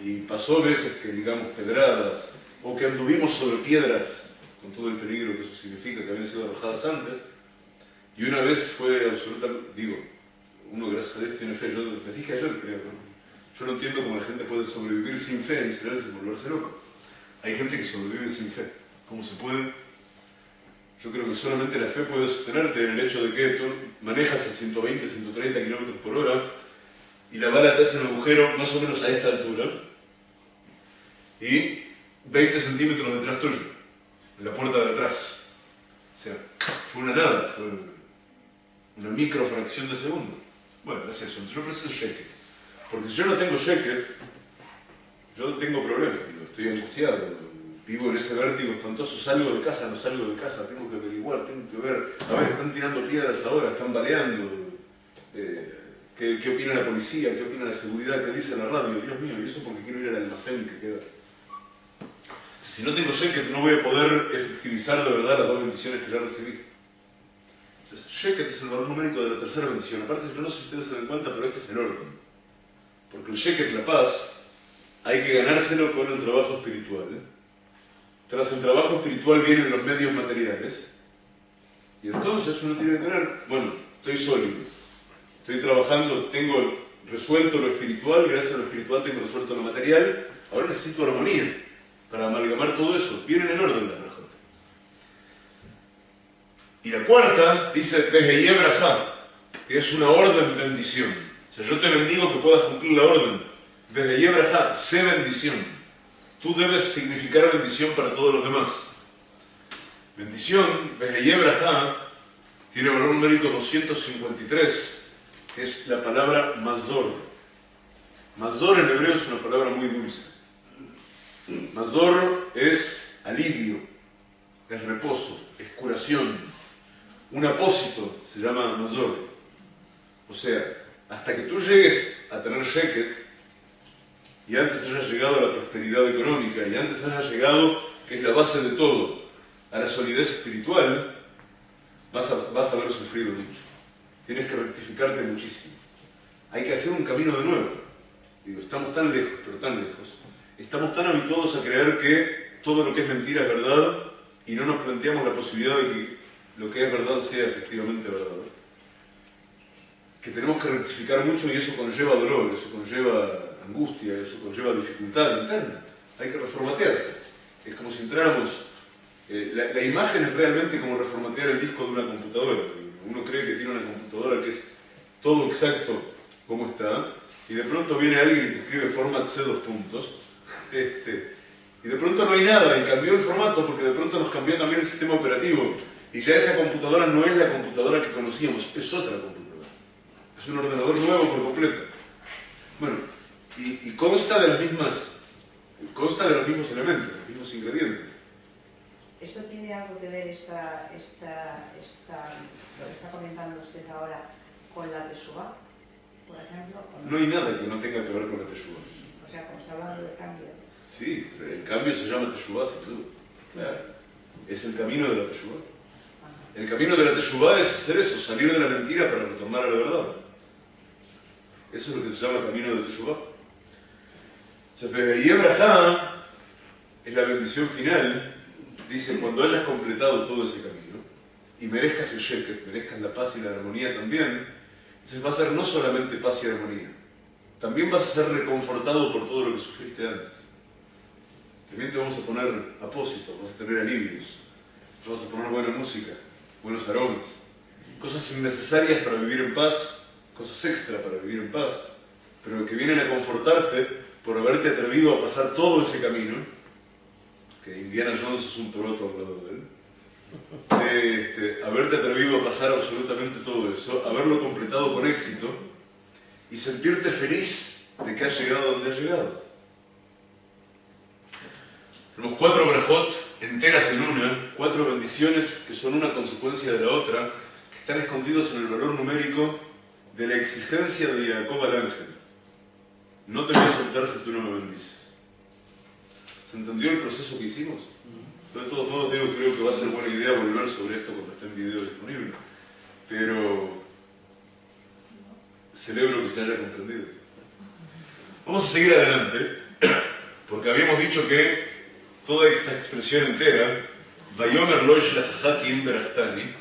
Y pasó veces que, digamos, pedradas, o que anduvimos sobre piedras, con todo el peligro que eso significa, que habían sido arrojadas antes. Y una vez fue absolutamente, uno gracias a Dios tiene fe, yo les dije ayer, creo, ¿no? Yo no entiendo cómo la gente puede sobrevivir sin fe en Israel sin volverse loco. Hay gente que sobrevive sin fe. ¿Cómo se puede? Yo creo que solamente la fe puede sostenerte en el hecho de que tú manejas a 120, 130 kilómetros por hora y la bala te hace un agujero más o menos a esta altura y 20 centímetros detrás tuyo, en la puerta de atrás. O sea, fue una nada, fue una microfracción de segundo. Bueno, es eso. Entonces yo preciso Sheket. Porque si yo no tengo Sheket, yo tengo problemas, estoy angustiado, vivo en ese vértigo espantoso, salgo de casa, no salgo de casa, tengo que averiguar, tengo que ver, a ver, están tirando piedras ahora, están baleando, ¿qué opina la policía? ¿Qué opina la seguridad? ¿Qué dice la radio? Dios mío, y eso porque quiero ir al almacén que queda. Si no tengo Sheket, no voy a poder efectivizar de verdad las 2 bendiciones que ya recibí. Entonces, Sheket es el valor numérico de la tercera bendición. Aparte, yo no sé si ustedes se dan cuenta, pero este es el orden. Porque el Sheket, la paz, hay que ganárselo con el trabajo espiritual. Tras el trabajo espiritual vienen los medios materiales. Y entonces uno tiene que tener, bueno, estoy sólido, estoy trabajando, tengo resuelto lo espiritual, gracias a lo espiritual tengo resuelto lo material, ahora necesito armonía para amalgamar todo eso. Vienen en orden las brajot. Y la cuarta dice Beheye Brajá, que es una orden de bendición. O sea, yo te bendigo que puedas cumplir la orden. Beheye Brajá, sé bendición. Tú debes significar bendición para todos los demás. Bendición, Beheye Brajá, tiene valor numérico 253, que es la palabra Mazor. Mazor en hebreo es una palabra muy dulce. Mazor es alivio, es reposo, es curación. Un apósito se llama Mazor. O sea, hasta que tú llegues a tener Sheket, y antes hayas llegado a la prosperidad económica, y antes hayas llegado, que es la base de todo, a la solidez espiritual, vas a haber sufrido mucho. Tienes que rectificarte muchísimo. Hay que hacer un camino de nuevo. Digo, estamos tan lejos, pero tan lejos. Estamos tan habituados a creer que todo lo que es mentira es verdad y no nos planteamos la posibilidad de que lo que es verdad sea efectivamente verdad. Que tenemos que rectificar mucho y eso conlleva dolor, eso conlleva angustia, eso conlleva dificultad interna. Hay que reformatearse. Es como si entráramos... La imagen es realmente como reformatear el disco de una computadora. Uno cree que tiene una computadora que es todo exacto como está, y de pronto viene alguien que escribe format C dos puntos, y de pronto no hay nada, y cambió el formato porque de pronto nos cambió también el sistema operativo, y ya esa computadora no es la computadora que conocíamos, es otra computadora. Es un ordenador nuevo por completo. Bueno, y consta de los mismos elementos, los mismos ingredientes. ¿Esto tiene algo que ver, lo que está comentando usted ahora, con la Teshuvá, por ejemplo? No hay nada que no tenga que ver con la Teshuvá. O sea, como está hablando de cambio. Sí, el cambio se llama Teshuvá, sin duda. Claro. Es el camino de la Teshuvá. El camino de la Teshuvá es hacer eso, salir de la mentira para retornar a la verdad. Eso es lo que se llama camino de Teshuvá. Y Abraham es la bendición final. Dice, cuando hayas completado todo ese camino y merezcas el Sheket, merezcas la paz y la armonía también, entonces va a ser no solamente paz y armonía, también vas a ser reconfortado por todo lo que sufriste antes. También te vamos a poner apósitos, vas a tener alivios, te vamos a poner buena música, buenos aromas, cosas innecesarias para vivir en paz, cosas extra para vivir en paz, pero que vienen a confortarte por haberte atrevido a pasar todo ese camino. Que Indiana Jones es un toroto al lado de él, haberte atrevido a pasar absolutamente todo eso, haberlo completado con éxito y sentirte feliz de que has llegado a donde has llegado. Tenemos 4 brajot enteras en una, 4 bendiciones que son una consecuencia de la otra, que están escondidos en el valor numérico de la exigencia de Jacob al ángel. No te voy a soltar si tú no me bendices. ¿Se entendió el proceso que hicimos? Yo de todos modos creo que va a ser buena idea volver sobre esto cuando esté en video disponible. Pero celebro que se haya comprendido. Vamos a seguir adelante, porque habíamos dicho que toda esta expresión entera, Vayomer lo yishlachcha ki im berachtani,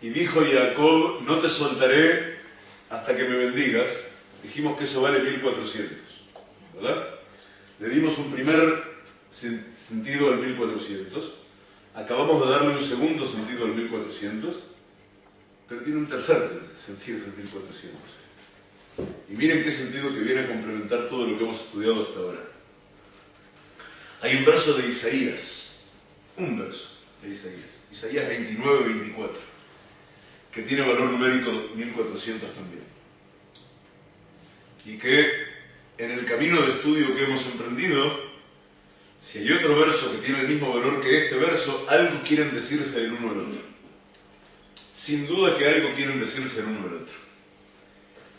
y dijo Jacob, no te soltaré hasta que me bendigas. Dijimos que eso vale 1400, ¿verdad? Le dimos un primer sentido al 1400, acabamos de darle un segundo sentido al 1400, pero tiene un tercer sentido al 1400. Y miren qué sentido que viene a complementar todo lo que hemos estudiado hasta ahora. Hay un verso de Isaías, Isaías 29-24, que tiene valor numérico 1400 también. Y que en el camino de estudio que hemos emprendido, si hay otro verso que tiene el mismo valor que este verso, algo quieren decirse el uno al otro. Sin duda que algo quieren decirse el uno al otro.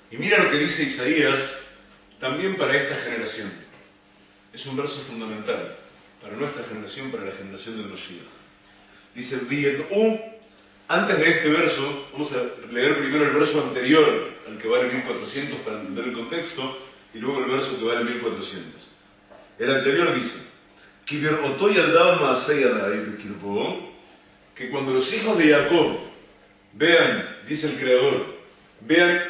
Y mira lo que dice Isaías también para esta generación. Es un verso fundamental para nuestra generación, para la generación del Mashiach. Dice, V'yed'u Antes de este verso, vamos a leer primero el verso anterior al que vale 1400 para entender el contexto, y luego el verso que vale 1400. El anterior dice: que cuando los hijos de Jacob vean, dice el Creador, vean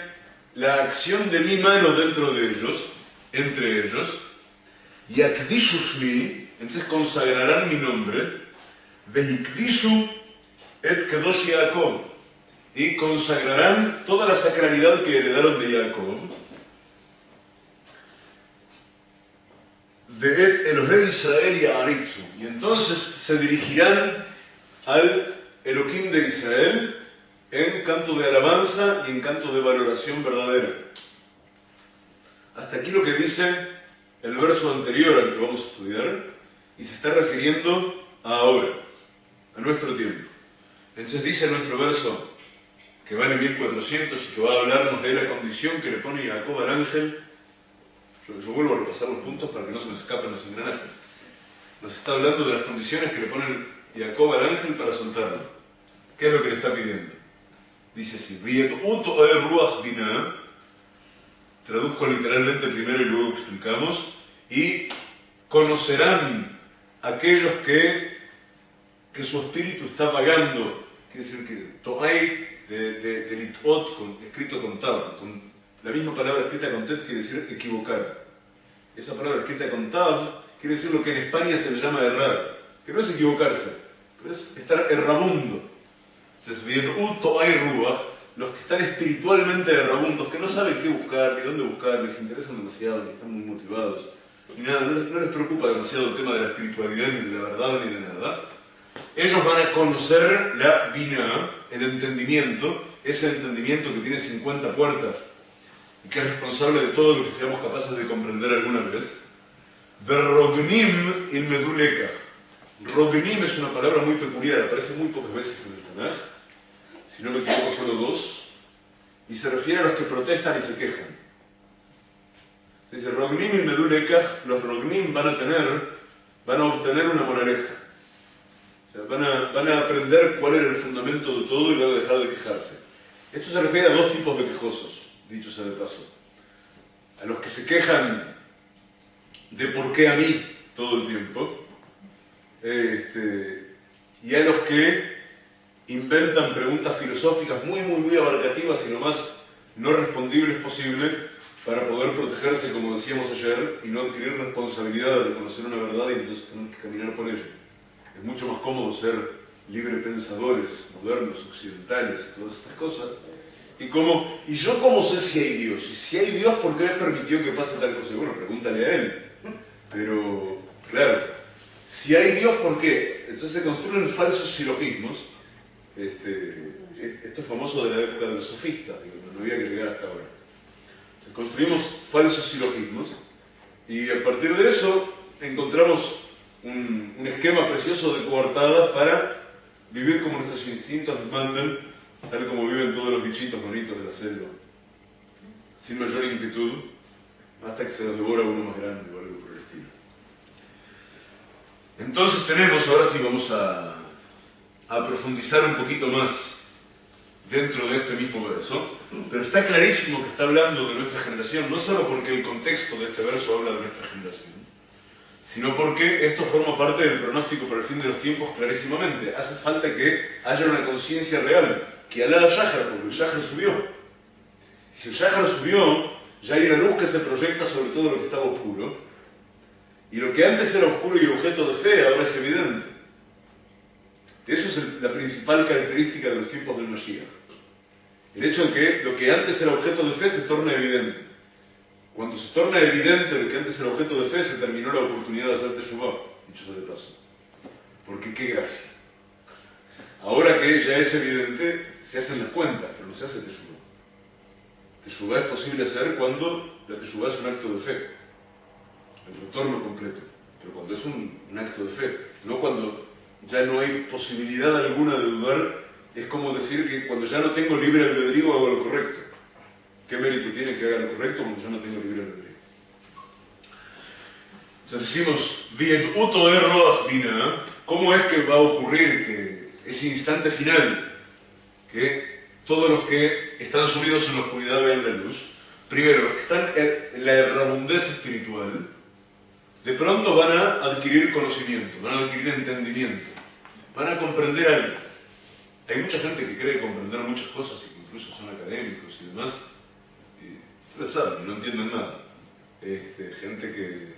la acción de mi mano dentro de ellos, entre ellos, Yakdishushmi, entonces consagrarán mi nombre, Vehikdishu et Kedosh Jacob, y consagrarán toda la sacralidad que heredaron de Jacob, Ve'et Elohei Israel Ya'aritzu, y entonces se dirigirán al Elohim de Israel en canto de alabanza y en canto de valoración verdadera. Hasta aquí lo que dice el verso anterior al que vamos a estudiar, y se está refiriendo a ahora, a nuestro tiempo. Entonces dice nuestro verso, que vale 1400 y que va a hablarnos de la condición que le pone Jacob al ángel. Yo vuelvo a repasar los puntos para que no se me escapen los engranajes. Nos está hablando de las condiciones que le pone Jacob al ángel para soltarlo. ¿Qué es lo que le está pidiendo? Dice así: traduzco literalmente primero y luego explicamos. Y conocerán aquellos que su espíritu está vagando. Quiere decir que to'ai de lit'ot, escrito con tav, con la misma palabra escrita con tet, quiere decir equivocar. Esa palabra escrita con tav quiere decir lo que en España se le llama errar, que no es equivocarse, pero es estar errabundo. Entonces, los que están espiritualmente errabundos, que no saben qué buscar, ni dónde buscar, les interesan demasiado, ni están muy motivados, ni nada, no les preocupa demasiado el tema de la espiritualidad, ni de la verdad, ni de nada, ellos van a conocer la Binah, el entendimiento, ese entendimiento que tiene 50 puertas y que es responsable de todo lo que seamos capaces de comprender alguna vez. Verrognim il medulekah. Rognim es una palabra muy peculiar, aparece muy pocas veces en el Tanaj, si no me equivoco solo 2, y se refiere a los que protestan y se quejan. Se dice Rognim il medulekah, los Rognim van a obtener una moraleja. O sea, van a aprender cuál era el fundamento de todo y luego dejar de quejarse. Esto se refiere a 2 tipos de quejosos, dicho sea de paso. A los que se quejan de por qué a mí todo el tiempo, y a los que inventan preguntas filosóficas muy abarcativas y lo más no respondibles posible para poder protegerse, como decíamos ayer, y no adquirir responsabilidad de reconocer una verdad y entonces tener que caminar por ella. Es mucho más cómodo ser librepensadores, modernos, occidentales y todas esas cosas. ¿Y yo cómo sé si hay Dios? Y si hay Dios, ¿por qué Él permitió que pase tal cosa? Y bueno, pregúntale a Él. Pero, claro, si hay Dios, ¿por qué? Entonces se construyen falsos silogismos. Esto es famoso de la época de los sofistas, no había que llegar hasta ahora. Entonces, construimos falsos silogismos y a partir de eso encontramos un esquema precioso de coartadas para vivir como nuestros instintos nos mandan, tal como viven todos los bichitos bonitos de la selva, sin mayor inquietud, hasta que se los devora uno más grande o algo por el estilo. Entonces tenemos, ahora sí vamos a profundizar un poquito más dentro de este mismo verso, pero está clarísimo que está hablando de nuestra generación, no solo porque el contexto de este verso habla de nuestra generación, sino porque esto forma parte del pronóstico para el fin de los tiempos clarísimamente. Hace falta que haya una conciencia real, que alá Shahar, porque el Shahar subió. Si el Shahar subió, ya hay una luz que se proyecta sobre todo lo que estaba oscuro, y lo que antes era oscuro y objeto de fe ahora es evidente. Eso es la principal característica de los tiempos del Mashiach. El hecho de que lo que antes era objeto de fe se torna evidente. Cuando se torna evidente lo que antes era objeto de fe, se terminó la oportunidad de hacer Teshuvah, dicho sea de paso. Porque qué gracia. Ahora que ya es evidente, se hacen las cuentas, pero no se hace Teshuvah. Teshuvah es posible hacer cuando la Teshuvah es un acto de fe, el retorno completo. Pero cuando es un acto de fe, no cuando ya no hay posibilidad alguna de dudar, es como decir que cuando ya no tengo libre albedrío hago lo correcto. ¿Qué mérito tiene que haga lo correcto cuando ya no tengo libre albedrío? Entonces decimos, ¿cómo es que va a ocurrir que ese instante final que todos los que están sumidos en la oscuridad vean la luz. Primero, los que están en la errabundez espiritual, de pronto van a adquirir conocimiento, van a adquirir entendimiento, van a comprender algo. Hay mucha gente que cree comprender muchas cosas y que incluso son académicos y demás, y ustedes saben, no entienden nada. Gente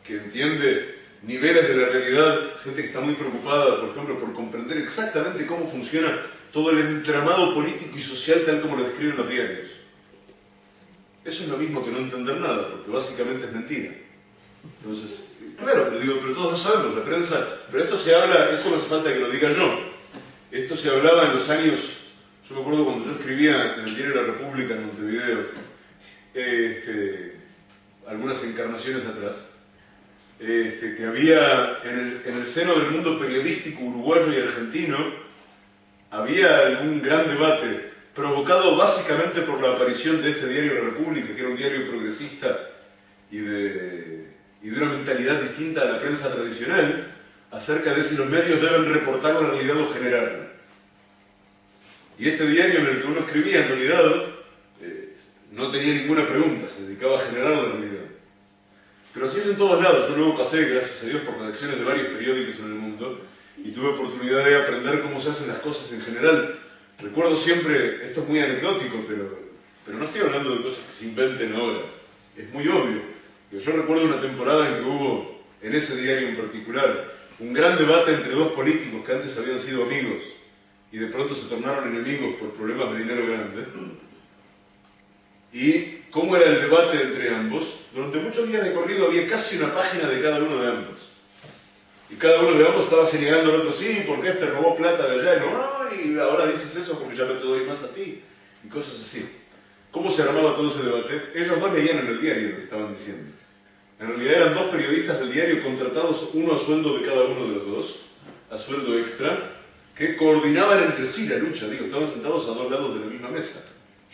que entiende niveles de la realidad, gente que está muy preocupada, por ejemplo, por comprender exactamente cómo funciona todo el entramado político y social tal como lo describen los diarios. Eso es lo mismo que no entender nada, porque básicamente es mentira. Entonces, claro, pero todos lo sabemos, la prensa, pero esto se habla, esto no hace falta que lo diga yo. Esto se hablaba en los años, yo me acuerdo cuando yo escribía en el diario La República en Montevideo, algunas encarnaciones atrás, que había en el seno del mundo periodístico uruguayo y argentino, había algún gran debate provocado básicamente por la aparición de este diario La República, que era un diario progresista y de una mentalidad distinta a la prensa tradicional, acerca de si los medios deben reportar la realidad o generarla. Y este diario en el que uno escribía, en realidad, no tenía ninguna pregunta, se dedicaba a generar la realidad. Pero así es en todos lados. Yo luego pasé, gracias a Dios, por redacciones de varios periódicos en el mundo y tuve oportunidad de aprender cómo se hacen las cosas en general. Recuerdo siempre, esto es muy anecdótico, pero no estoy hablando de cosas que se inventen ahora. Es muy obvio. Yo recuerdo una temporada en que hubo, en ese diario en particular, un gran debate entre dos políticos que antes habían sido amigos y de pronto se tornaron enemigos por problemas de dinero grande. Y cómo era el debate entre ambos. Durante muchos días de corrido había casi una página de cada uno de ambos. Y cada uno de ambos estaba señalando al otro, sí, porque este robó plata de allá, y ahora dices eso porque ya no te doy más a ti, y cosas así. ¿Cómo se armaba todo ese debate? Ellos dos leían en el diario lo que estaban diciendo. En realidad eran dos periodistas del diario contratados, uno a sueldo de cada uno de los dos, a sueldo extra, que coordinaban entre sí la lucha, estaban sentados a dos lados de la misma mesa.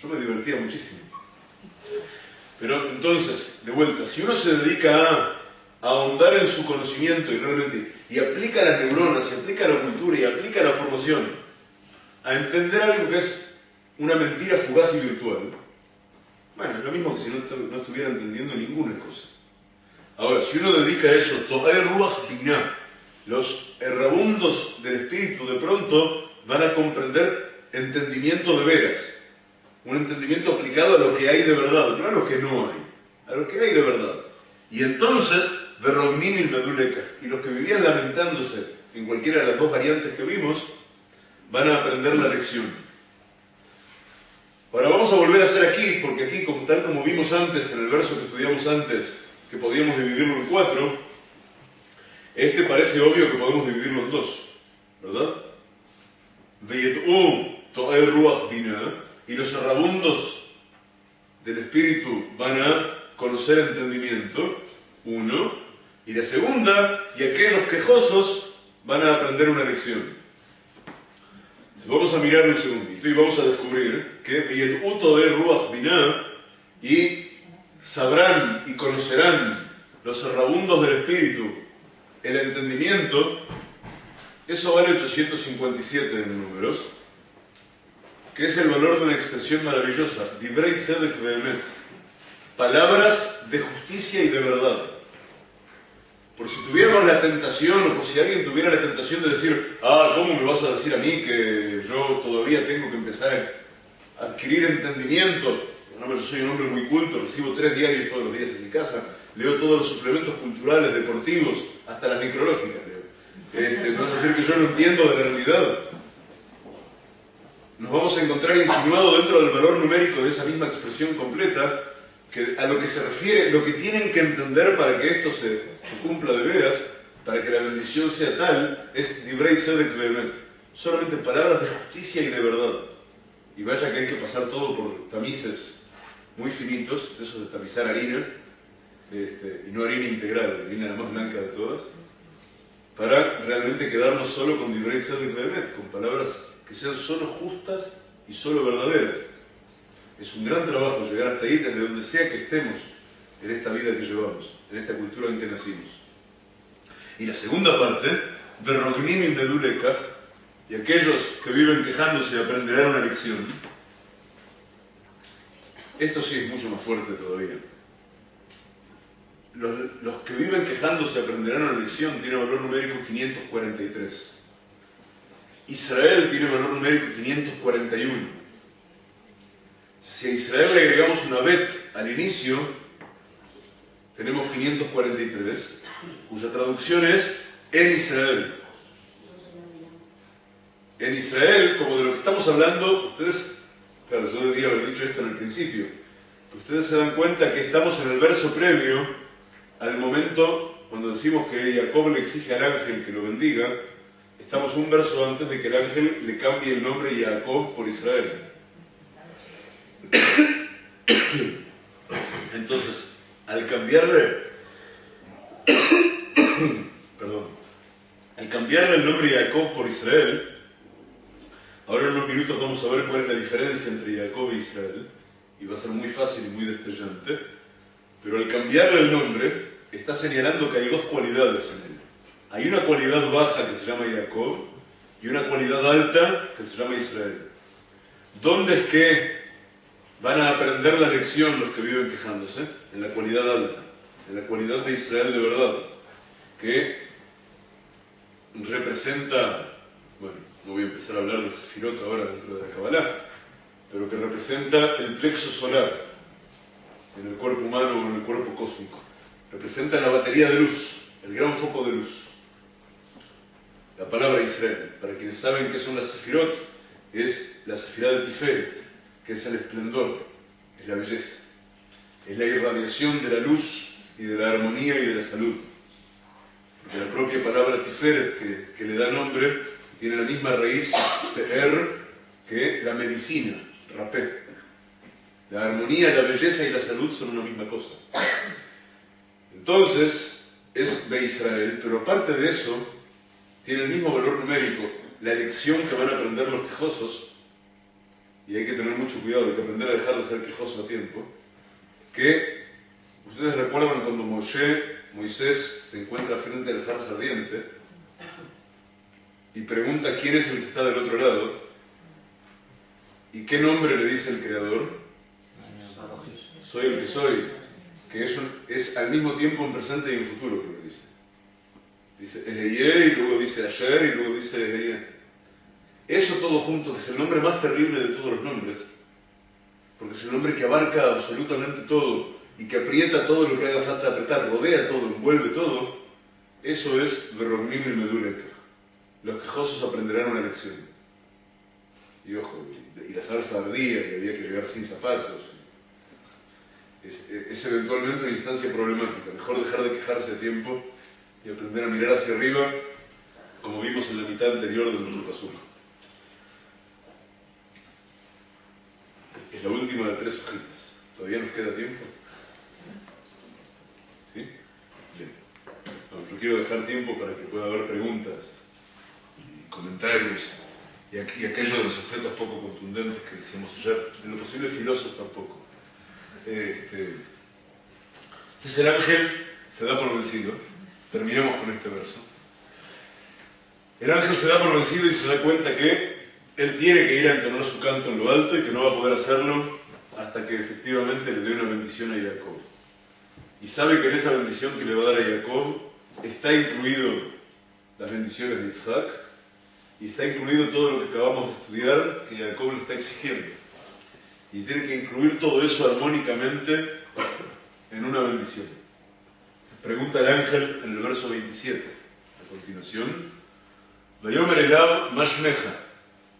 Yo me divertía muchísimo. Pero entonces, de vuelta, si uno se dedica a ahondar en su conocimiento y realmente aplica las neuronas, y aplica la cultura, y aplica la formación, a entender algo que es una mentira fugaz y virtual, bueno, es lo mismo que si no estuviera entendiendo ninguna cosa. Ahora, si uno dedica a eso, To'er Ruach Binah, los errabundos del espíritu de pronto van a comprender entendimiento de veras. Un entendimiento aplicado a lo que hay de verdad, no a lo que no hay, a lo que hay de verdad. Y entonces, Verrognim y Medulekaj, y los que vivían lamentándose en cualquiera de las dos variantes que vimos, van a aprender la lección. Ahora vamos a volver a hacer aquí, porque aquí, tal como vimos antes, en el verso que estudiamos antes, que podíamos dividirlo en 4, parece obvio que podemos dividirlo en 2, ¿verdad? Veyet'u To'er Ruach Binah, y los errabundos del espíritu van a conocer entendimiento, 1, y la segunda, y aquellos quejosos van a aprender una lección. Entonces, vamos a mirar un segundito y vamos a descubrir que Veyet'u To'er Ruach Binah, y sabrán y conocerán los errabundos del espíritu, el entendimiento, eso vale 857 en números, que es el valor de una expresión maravillosa, Divrei Tzedek Ve'emet, palabras de justicia y de verdad. Por si tuviéramos la tentación, o por si alguien tuviera la tentación de decir, ¿cómo me vas a decir a mí que yo todavía tengo que empezar a adquirir entendimiento? No, yo soy un hombre muy culto, recibo 3 diarios todos los días en mi casa, leo todos los suplementos culturales, deportivos, hasta las micrológicas leo. No es decir que yo no entiendo de la realidad. Nos vamos a encontrar insinuado dentro del valor numérico de esa misma expresión completa, que a lo que se refiere, lo que tienen que entender para que esto se cumpla de veras, para que la bendición sea tal, es Divrei Tzedek Ve'emet, solamente palabras de justicia y de verdad. Y vaya que hay que pasar todo por tamices muy finitos, eso de tamizar harina, y no harina integral, harina la más blanca de todas, para realmente quedarnos solo con Divrei Tzedek Ve'emet, con palabras que sean solo justas y solo verdaderas. Es un gran trabajo llegar hasta ahí, desde donde sea que estemos en esta vida que llevamos, en esta cultura en que nacimos. Y la segunda parte, Verrognim y Medulekaj, y aquellos que viven quejándose aprenderán una lección. Esto sí es mucho más fuerte todavía. Los que viven quejándose aprenderán una lección tiene valor numérico 543. Israel tiene valor numérico 541. Si a Israel le agregamos una bet al inicio, tenemos 543, cuya traducción es en Israel. En Israel, como de lo que estamos hablando, ustedes, claro, yo debía haber dicho esto en el principio, ustedes se dan cuenta que estamos en el verso previo al momento cuando decimos que Jacob le exige al ángel que lo bendiga. Estamos un verso antes de que el ángel le cambie el nombre Jacob por Israel. Entonces, al cambiarle el nombre Jacob por Israel, ahora en unos minutos vamos a ver cuál es la diferencia entre Jacob y Israel, y va a ser muy fácil y muy destellante, pero al cambiarle el nombre, está señalando que hay dos cualidades en él. Hay una cualidad baja que se llama Jacob y una cualidad alta que se llama Israel. ¿Dónde es que van a aprender la lección los que viven quejándose? En la cualidad alta, en la cualidad de Israel de verdad, que representa, bueno, no voy a empezar a hablar de Sefirot ahora dentro de la Kabbalah, pero que representa el plexo solar en el cuerpo humano o en el cuerpo cósmico. Representa la batería de luz, el gran foco de luz. La palabra Israel, para quienes saben qué son las Sefirot, es la Sefirá de Tiferet, que es el esplendor, es la belleza, es la irradiación de la luz y de la armonía y de la salud. Porque la propia palabra Tiferet, que le da nombre, tiene la misma raíz Pe'er que la medicina, rapé. La armonía, la belleza y la salud son una misma cosa. Entonces, es de Israel, pero aparte de eso, tiene el mismo valor numérico, la lección que van a aprender los quejosos, y hay que tener mucho cuidado, hay que aprender a dejar de ser quejoso a tiempo, que ustedes recuerdan cuando Moisés se encuentra frente a la zarza ardiente y pregunta quién es el que está del otro lado, y qué nombre le dice el Creador. Soy el que soy, que es al mismo tiempo un presente y un futuro, que lo dice. Dice Eheye, y luego dice Ayer, y luego dice Eheye. Eso todo junto, que es el nombre más terrible de todos los nombres, porque es el nombre que abarca absolutamente todo, y que aprieta todo lo que haga falta apretar, rodea todo, envuelve todo, eso es Verornim y Medulek. Los quejosos aprenderán una lección. Y ojo, y la zarza ardía, y había que llegar sin zapatos. Es eventualmente una instancia problemática. Mejor dejar de quejarse a tiempo y aprender a mirar hacia arriba, como vimos en la mitad anterior del Nuestro Azul. Es la última de 3 hojitas. ¿Todavía nos queda tiempo? ¿Sí? Bien. No, yo quiero dejar tiempo para que pueda haber preguntas y comentarios y aquello de los objetos poco contundentes que decíamos ayer, en lo posible filosos tampoco. Entonces el ángel se da por vencido. Terminamos con este verso. El ángel se da por vencido y se da cuenta que él tiene que ir a entonar su canto en lo alto y que no va a poder hacerlo hasta que efectivamente le dé una bendición a Jacob. Y sabe que en esa bendición que le va a dar a Jacob está incluido las bendiciones de Yitzhak y está incluido todo lo que acabamos de estudiar que Jacob le está exigiendo. Y tiene que incluir todo eso armónicamente en una bendición. Se pregunta el ángel en el verso 27, a continuación. Vayomer Elav Mashmeja,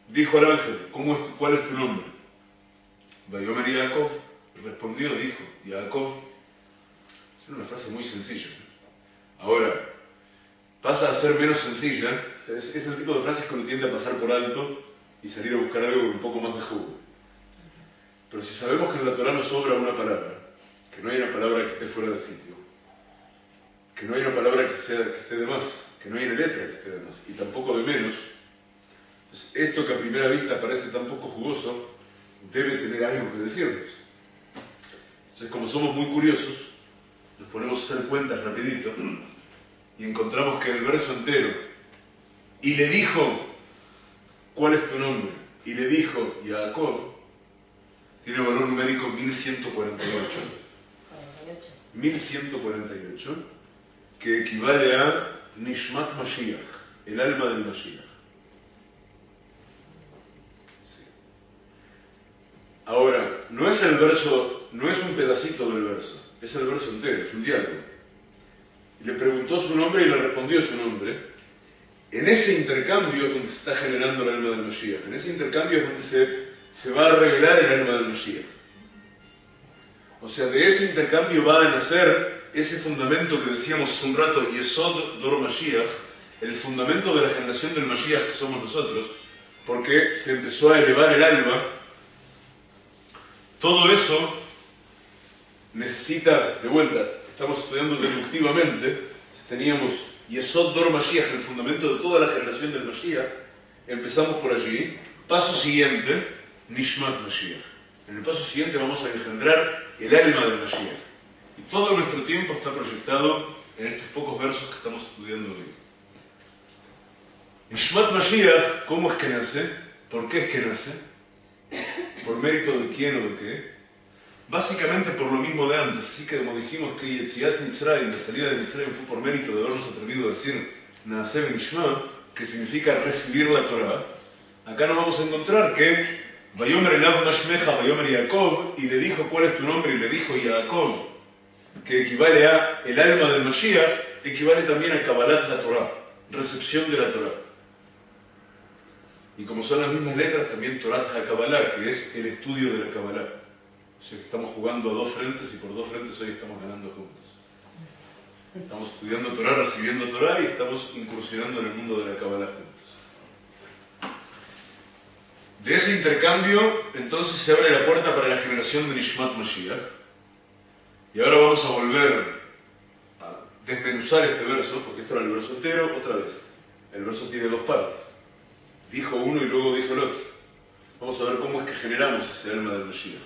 dijo al ángel, ¿cuál es tu nombre? Vayomer Jacob, respondió, dijo, Jacob. Es una frase muy sencilla. Ahora, pasa a ser menos sencilla. Es el tipo de frases que uno tiende a pasar por alto y salir a buscar algo con un poco más de jugo. Pero si sabemos que en la Torah nos sobra una palabra, que no hay una palabra que esté fuera de sitio, que no hay una palabra que esté de más, que no hay una letra que esté de más, y tampoco de menos, pues esto que a primera vista parece tan poco jugoso, debe tener algo que decirnos. Entonces, como somos muy curiosos, nos ponemos a hacer cuentas rapidito, y encontramos que en el verso entero, y le dijo ¿cuál es tu nombre? Y le dijo, Jacob, tiene valor numérico 1148. 1148, que equivale a Nishmat Mashiach, el alma del Mashiach. Sí. Ahora, no es el verso, no es un pedacito del verso, es el verso entero, es un diálogo. Y le preguntó su nombre y le respondió su nombre. En ese intercambio es donde se está generando el alma del Mashiach. En ese intercambio es donde se va a revelar el alma del Mashiach. O sea, de ese intercambio va a nacer ese fundamento que decíamos hace un rato, Yesod Dor Mashiach, el fundamento de la generación del Mashiach que somos nosotros, porque se empezó a elevar el alma. Todo eso necesita, de vuelta, estamos estudiando deductivamente, teníamos Yesod Dor Mashiach, el fundamento de toda la generación del Mashiach, empezamos por allí. Paso siguiente, Nishmat Mashiach. En el paso siguiente vamos a engendrar el alma del Mashiach. Y todo nuestro tiempo está proyectado en estos pocos versos que estamos estudiando hoy. Nishmat Mashiach, ¿cómo es que nace? ¿Por qué es que nace? ¿Por mérito de quién o de qué? Básicamente por lo mismo de antes. Así que como dijimos que Yetziat Mitzrayim, la salida de Mitzrayim, fue por mérito de habernos atrevido a decir Naaseh Benishma, que significa recibir la Torah. Acá nos vamos a encontrar que Vayomer Elav Mashmecha, Vayomer Yaakov, y le dijo cuál es tu nombre, y le dijo Yaakov, que equivale a el alma del Mashiach, equivale también a Kabbalat la Torah, recepción de la Torah. Y como son las mismas letras, también Torat HaKabbalah, que es el estudio de la Kabbalah. O sea que estamos jugando a dos frentes, y por dos frentes hoy estamos ganando juntos. Estamos estudiando Torah, recibiendo Torah, y estamos incursionando en el mundo de la Kabbalah juntos. De ese intercambio, entonces se abre la puerta para la generación de Nishmat Mashiach. Y ahora vamos a volver a desmenuzar este verso, porque esto era el verso entero, otra vez. El verso tiene dos partes. Dijo uno y luego dijo el otro. Vamos a ver cómo es que generamos ese alma del Mashiach.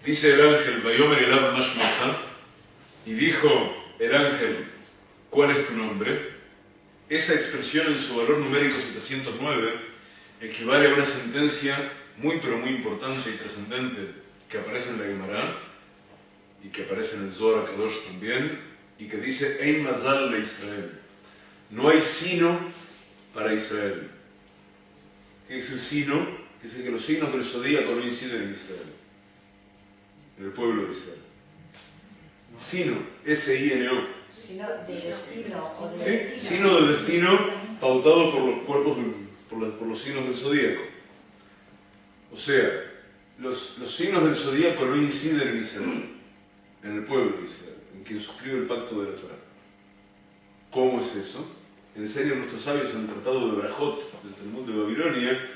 Dice el ángel, Vayomer Elav Mashmecha, y dijo el ángel, ¿cuál es tu nombre? Esa expresión en su valor numérico 709 equivale a una sentencia muy pero muy importante y trascendente que aparece en la Gemara y que aparece en el Zohar HaKadosh también, y que dice Ein Mazal le Israel. No hay sino para Israel. ¿Qué es el sino? Dice que los signos del zodíaco no inciden en Israel, en el pueblo de Israel. Sino, S-I-N-O. Sino de destino. O de ¿Sí? destino. Sino del destino pautado por los cuerpos, por los signos del zodíaco. O sea, los signos del zodíaco no inciden en Israel, en el pueblo de Israel, en quien suscribe el pacto de la Torah. ¿Cómo es eso? Enseñan nuestros sabios en el Tratado de Brajot del Talmud de Babilonia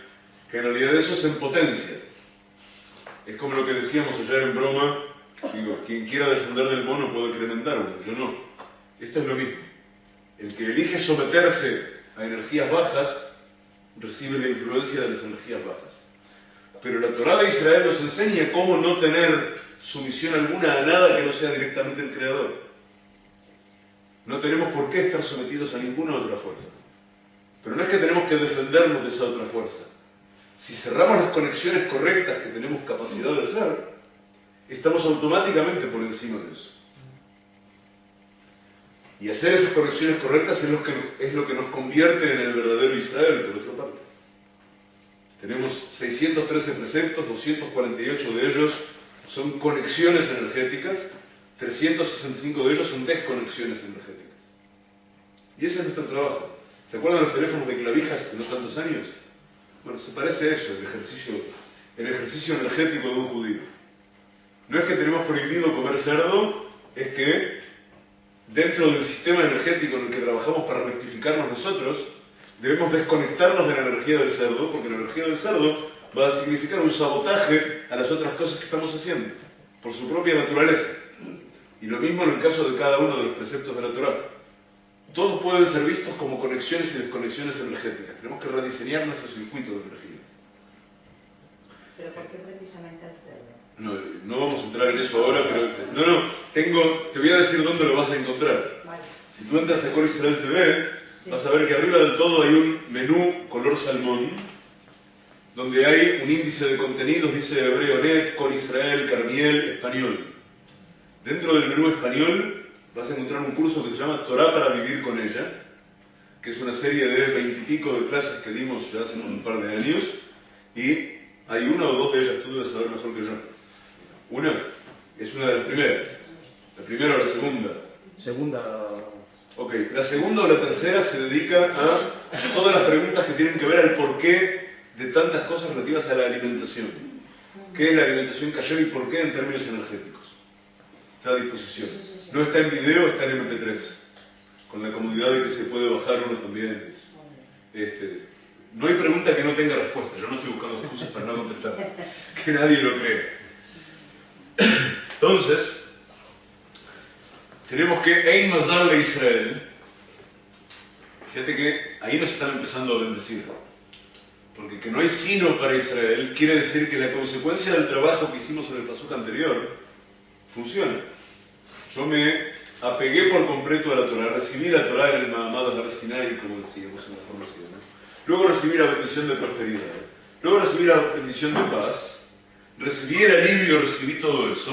que en realidad eso es en potencia. Es como lo que decíamos ayer en broma, digo, quien quiera descender del mono puede creer en Darwin, yo no. Esto es lo mismo. El que elige someterse a energías bajas recibe la influencia de las energías bajas. Pero la Torá de Israel nos enseña cómo no tener sumisión alguna a nada que no sea directamente el Creador. No tenemos por qué estar sometidos a ninguna otra fuerza. Pero no es que tenemos que defendernos de esa otra fuerza. Si cerramos las conexiones correctas que tenemos capacidad de hacer, estamos automáticamente por encima de eso. Y hacer esas conexiones correctas es lo que nos convierte en el verdadero Israel, por otra parte. Tenemos 613 preceptos, 248 de ellos son conexiones energéticas, 365 de ellos son desconexiones energéticas. Y ese es nuestro trabajo. ¿Se acuerdan los teléfonos de clavijas hace no tantos años? Bueno, se parece a eso, el ejercicio energético de un judío. No es que tenemos prohibido comer cerdo, es que dentro del sistema energético en el que trabajamos para rectificarnos nosotros, debemos desconectarnos de la energía del cerdo, porque la energía del cerdo va a significar un sabotaje a las otras cosas que estamos haciendo, por su propia naturaleza. Y lo mismo en el caso de cada uno de los preceptos de la Torá. Todos pueden ser vistos como conexiones y desconexiones energéticas. Tenemos que rediseñar nuestro circuito de energías. ¿Pero por qué precisamente el cerdo? No vamos a entrar en eso ahora, pero... te voy a decir dónde lo vas a encontrar. Vale. Si tú entras a Cor Israel TV, Sí. vas a ver que arriba del todo hay un menú color salmón, donde hay un índice de contenidos, dice Hebreo Net, Col Israel, Carmiel, español. Dentro del menú español vas a encontrar un curso que se llama Torá para vivir con ella, que es una serie de 20 y pico de clases que dimos ya hace un par de años, y hay una o dos de ellas, tú debes saber mejor que yo. Una es una de las primeras. ¿La primera o la segunda? Segunda. Ok, la segunda o la tercera se dedica a todas las preguntas que tienen que ver al porqué de tantas cosas relativas a la alimentación. ¿Qué es la alimentación kasher y por qué en términos energéticos? Está a disposición. No está en video, está en MP3. Con la comodidad de que se puede bajar uno también. No hay pregunta que no tenga respuesta. Yo no estoy buscando excusas para no contestar. Que nadie lo cree. Entonces, tenemos que Ein Mazal de Israel. Fíjate que ahí nos están empezando a bendecir. Porque que no hay sino para Israel quiere decir que la consecuencia del trabajo que hicimos en el pasuk anterior funciona. Yo me apegué por completo a la Torah, recibí la Torah en el Mahamad Har Sinai, como decíamos en la formación, ¿no? Luego recibí la bendición de prosperidad, luego recibí la bendición de paz, recibí el alivio, recibí todo eso.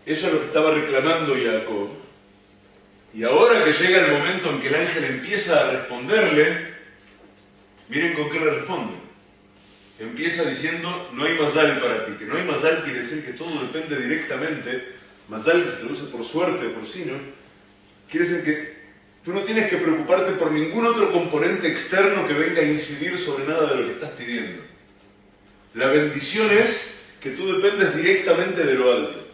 Eso es lo que estaba reclamando Jacob. Y ahora que llega el momento en que el ángel empieza a responderle, miren con qué le responde. Empieza diciendo, no hay mazal para ti. Que no hay mazal quiere decir que todo depende directamente. Mazal, que se traduce por suerte, por sino, quiere decir que tú no tienes que preocuparte por ningún otro componente externo que venga a incidir sobre nada de lo que estás pidiendo. La bendición es que tú dependes directamente de lo alto.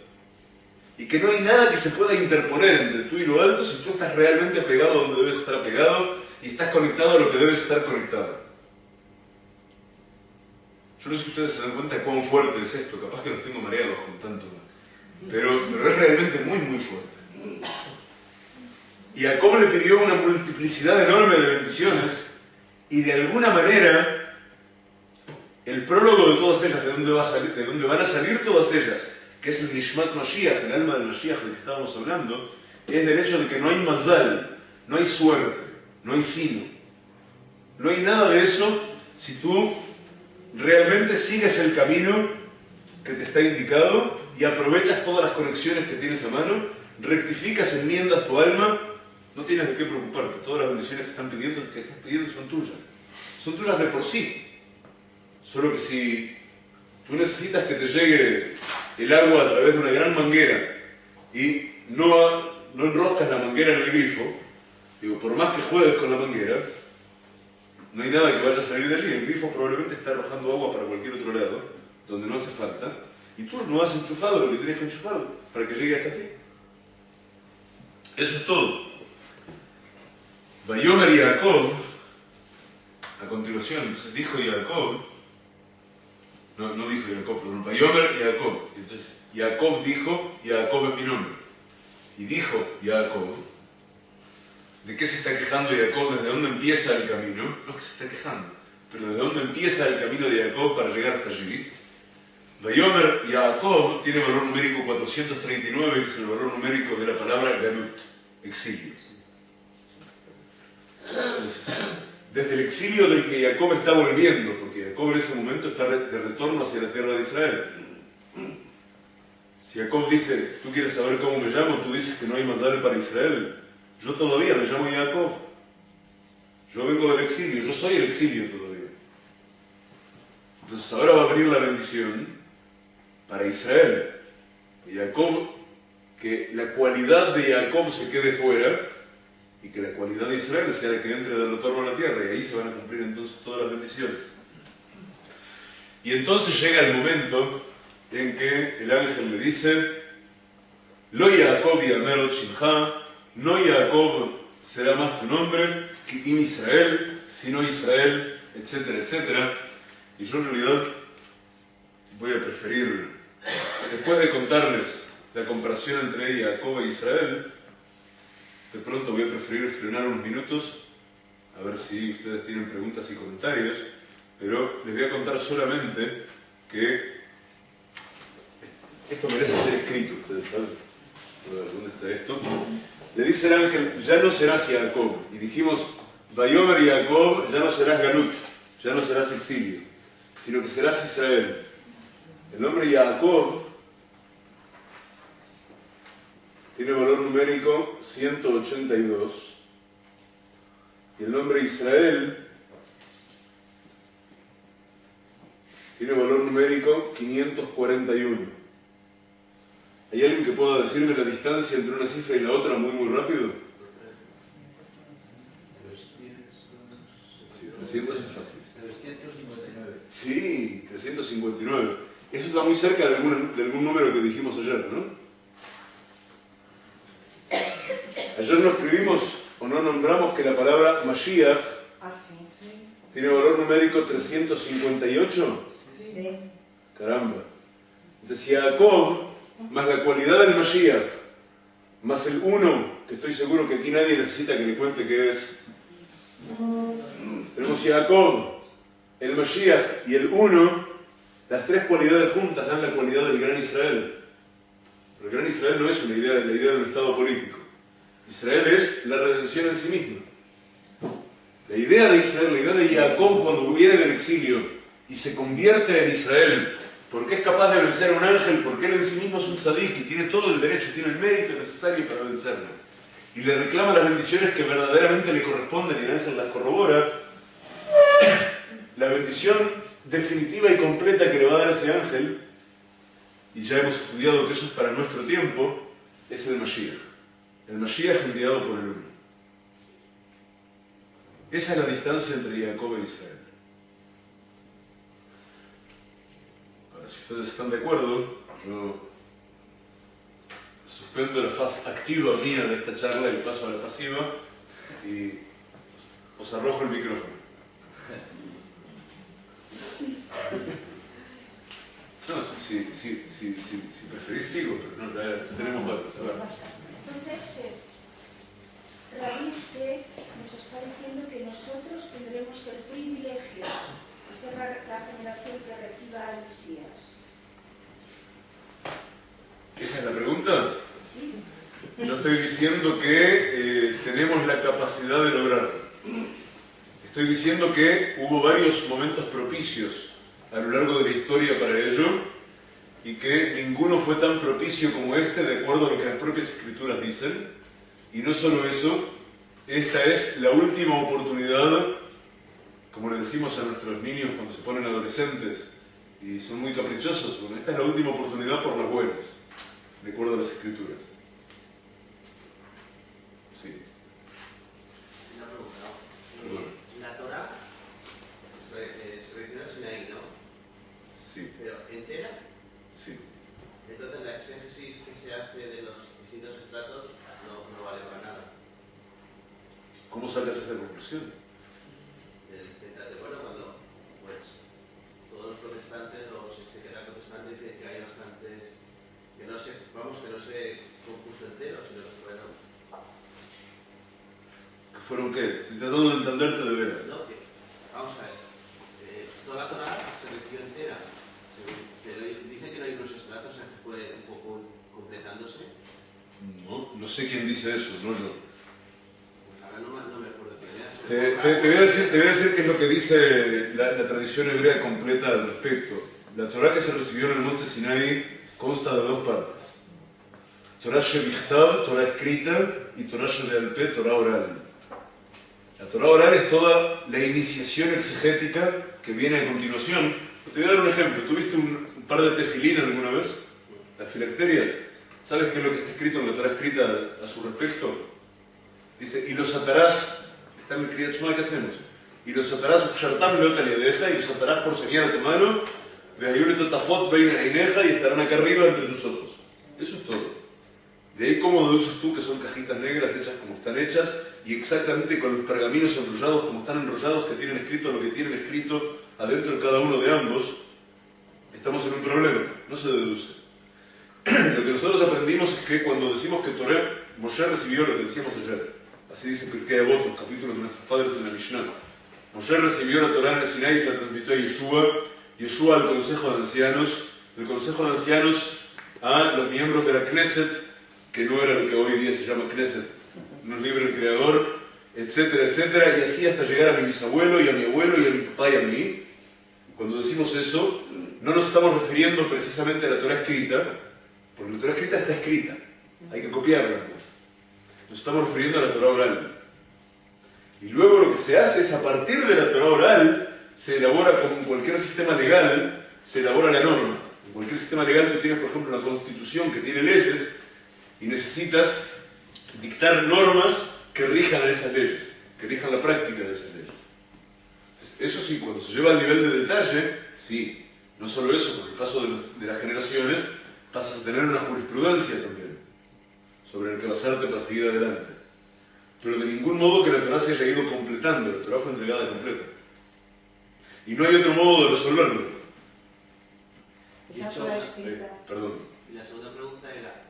Y que no hay nada que se pueda interponer entre tú y lo alto si tú estás realmente apegado a donde debes estar apegado y estás conectado a lo que debes estar conectado. Yo no sé si ustedes se dan cuenta de cuán fuerte es esto, capaz que los tengo mareados con tanto, pero es realmente muy, muy fuerte. Y Jacob le pidió una multiplicidad enorme de bendiciones y de alguna manera el prólogo de todas ellas, de dónde van a salir todas ellas, que es el Nishmat Mashiach, el alma del Mashiach del que estábamos hablando, es del hecho de que no hay mazal, no hay suerte, no hay sino. No hay nada de eso si tú realmente sigues el camino que te está indicado y aprovechas todas las conexiones que tienes a mano, rectificas, enmiendas tu alma, no tienes de qué preocuparte. Todas las bendiciones que estás pidiendo son tuyas. Son tuyas de por sí. Solo que si tú necesitas que te llegue el agua a través de una gran manguera y no enroscas la manguera en el grifo, digo, por más que juegues con la manguera, no hay nada que vaya a salir de allí. El grifo probablemente está arrojando agua para cualquier otro lado, donde no hace falta, y tú no has enchufado lo que tienes que enchufar para que llegue hasta ti. Eso es todo. Vayomer y Jacob, a continuación, entonces dijo Jacob, no dijo Jacob, perdón, Vayomer y Jacob. Entonces Jacob dijo, Jacob es mi nombre. Y dijo Jacob, ¿de qué se está quejando Jacob? ¿Desde dónde empieza el camino? No es que se está quejando, pero ¿desde dónde empieza el camino de Jacob para llegar hasta allí? Vayomer y Jacob tiene valor numérico 439, que es el valor numérico de la palabra Galut, exilio. Entonces, desde el exilio del que Jacob está volviendo, porque Jacob en ese momento está de retorno hacia la tierra de Israel. Si Jacob dice, tú quieres saber cómo me llamo, tú dices que no hay mazal para Israel. Yo todavía me llamo Jacob. Yo vengo del exilio, yo soy el exilio todavía. Entonces ahora va a venir la bendición para Israel. Y Jacob, que la cualidad de Jacob se quede fuera y que la cualidad de Israel sea la que entre de retorno a la tierra, y ahí se van a cumplir entonces todas las bendiciones. Y entonces llega el momento en que el ángel le dice, Lo Jacob yamerot shimcha, no Jacob será más tu nombre, que im Israel, sino Israel, etcétera, etcétera. Y yo en realidad voy a preferir, después de contarles la comparación entre Jacob e Israel, de pronto voy a preferir frenar unos minutos, a ver si ustedes tienen preguntas y comentarios, pero les voy a contar solamente que esto merece ser escrito, ustedes saben. ¿Dónde está esto? Le dice el ángel, ya no serás Jacob. Y dijimos, Vayomer y Jacob, ya no serás Galut, ya no serás exilio. sino que serás Israel. El nombre Jacob tiene valor numérico 182 y el nombre Israel tiene valor numérico 541. ¿Hay alguien que pueda decirme la distancia entre una cifra y la otra muy rápido? Sí, 300 es fácil. 359. Sí, 359. Eso está muy cerca de algún número que dijimos ayer, ¿no? Ayer no escribimos o no nombramos que la palabra Mashiach tiene valor numérico 358. Sí. Caramba. Entonces, si Jacob, más la cualidad del Mashiach, más el uno, que estoy seguro que aquí nadie necesita que le cuente qué es. Tenemos Jacob, el Mashiach y el uno, las tres cualidades juntas dan la cualidad del Gran Israel. Pero el Gran Israel no es una idea, la idea de un Estado político. Israel es la redención en sí misma. La idea de Israel, la idea de Jacob cuando viene del exilio y se convierte en Israel, porque es capaz de vencer a un ángel, porque él en sí mismo es un tzadik y tiene todo el derecho, tiene el mérito necesario para vencerlo. Y le reclama las bendiciones que verdaderamente le corresponden y el ángel las corrobora. La bendición definitiva y completa que le va a dar ese ángel, y ya hemos estudiado que eso es para nuestro tiempo, es el Mashiach. El Mashiach enviado por el uno. Esa es la distancia entre Jacob e Israel. Ahora, si ustedes están de acuerdo, yo suspendo la faz activa mía de esta charla y paso a la pasiva y os arrojo el micrófono. No, si preferís sigo, pero no, ya tenemos varios. Entonces, Rabí, usted nos está diciendo que nosotros tendremos el privilegio de ser la generación que reciba al Mesías. ¿Esa es la pregunta? Sí. Yo estoy diciendo que tenemos la capacidad de lograrlo. Estoy diciendo que hubo varios momentos propicios a lo largo de la historia para ello y que ninguno fue tan propicio como este, de acuerdo a lo que las propias escrituras dicen. Y no solo eso, esta es la última oportunidad, como le decimos a nuestros niños cuando se ponen adolescentes y son muy caprichosos, bueno, esta es la última oportunidad por las buenas, de acuerdo a las escrituras. Sí. Una pregunta. Perdón. La Torah se recibió en Sinaí, ¿no? Sí, Pero entera. sí. Entonces la exégesis que se hace de los distintos estratos no vale para nada. ¿Cómo sacas esa conclusión? Bueno, cuando pues todos los protestantes, los exegetas protestantes dicen que hay bastantes, que no se compuso entero, sino que fueron. ¿Fueron qué? Tratando de entenderte de veras. No, vamos a ver. Toda la Torah se recibió entera. Pero dicen que no hay unos estratos, o sea que fue un poco completándose. No sé quién dice eso, no yo. Pues ahora no me acuerdo quién es. Te voy a decir qué es lo que dice la tradición hebrea completa al respecto. La Torah que se recibió en el monte Sinaí consta de dos partes. Torah Shevichtav, Torah escrita, y Torah Shebealpé, Torah oral. La Torah oral es toda la iniciación exegética que viene a continuación. Te voy a dar un ejemplo. ¿Tuviste un par de tefilín alguna vez? Las filacterias. ¿Sabes qué es lo que está escrito en la Torah escrita a su respecto? Dice, y los atarás, está en el Kriyat Shema que hacemos, y los atarás ukshartam leot al yadeja, y los atarás por señal a tu mano, veayunet tafot bein aineja, y estarán acá arriba entre tus ojos. Eso es todo. De ahí cómo deduces tú que son cajitas negras hechas como están hechas, y exactamente con los pergaminos enrollados como están enrollados, que tienen escrito lo que tienen escrito adentro de cada uno de ambos. Estamos en un problema, no se deduce. Lo que nosotros aprendimos es que cuando decimos que Moshe recibió lo que decíamos ayer, así dice Pirkei Avot, los capítulos de nuestros padres en la Mishnah. Moshe recibió la Torah en el Sinai y se la transmitió a Yeshua al Consejo de Ancianos, del Consejo de Ancianos a los miembros de la Knesset, que no era lo que hoy día se llama Knesset, nos libre el Creador, etcétera, etcétera, y así hasta llegar a mi bisabuelo y a mi abuelo y a mi papá y a mí. cuando decimos eso, no nos estamos refiriendo precisamente a la Torá escrita, porque la Torá escrita está escrita, hay que copiarla, pues. Nos estamos refiriendo a la Torá oral. Y luego lo que se hace es, a partir de la Torá oral, se elabora, como en cualquier sistema legal, se elabora la norma. En cualquier sistema legal tú tienes, por ejemplo, una constitución que tiene leyes y necesitas dictar normas que rijan a esas leyes, que rijan la práctica de esas leyes. Entonces, eso sí, cuando se lleva al nivel de detalle, sí. No solo eso, con el paso de las generaciones pasas a tener una jurisprudencia también sobre el que basarte para seguir adelante. Pero de ningún modo que la Torá se haya ido completando, la Torá fue entregada completa. Y no hay otro modo de resolverlo. Esa Torá escrita. Perdón. Y la segunda pregunta era,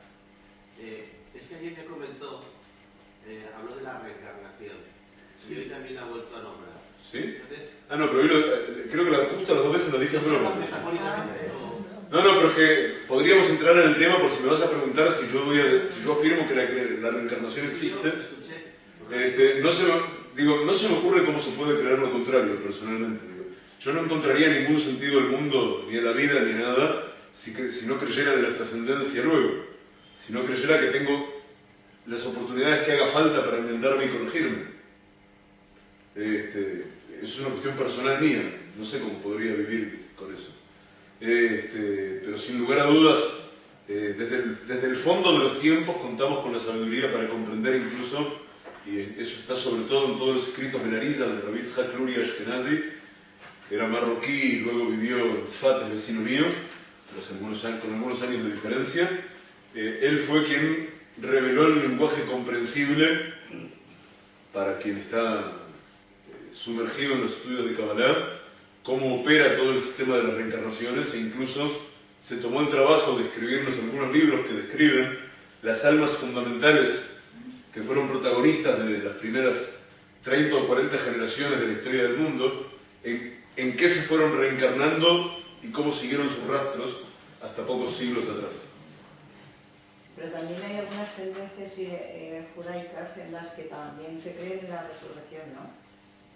es que alguien me comentó, habló de la reencarnación, y hoy también ha vuelto a nombrar. ¿Sí? Entonces, No, pero hoy creo que justo las 2 veces lo dije en broma. metafóricamente, No, pero es que podríamos entrar en el tema por si me vas a preguntar si yo afirmo que la reencarnación existe. No se me ocurre cómo se puede creer lo contrario, personalmente. Yo no encontraría ningún sentido del mundo, ni de la vida, ni nada, si no creyera de la trascendencia luego. Si no creyera que tengo las oportunidades que haga falta para enmendarme y corregirme. Es una cuestión personal mía, no sé cómo podría vivir con eso. Pero sin lugar a dudas, desde el fondo de los tiempos contamos con la sabiduría para comprender incluso, y eso está sobre todo en todos los escritos de Larisa, de Rabbi Yitzhak Luria Ashkenazi, que era marroquí y luego vivió en Tzfat, el vecino mío, con algunos años de diferencia. Él fue quien reveló el lenguaje comprensible para quien está sumergido en los estudios de Kabbalah, cómo opera todo el sistema de las reencarnaciones, e incluso se tomó el trabajo de escribirnos algunos libros que describen las almas fundamentales que fueron protagonistas de las primeras 30 o 40 generaciones de la historia del mundo, en qué se fueron reencarnando y cómo siguieron sus rastros hasta pocos siglos atrás. Pero también hay algunas tendencias judaicas en las que también se cree en la resurrección, ¿no?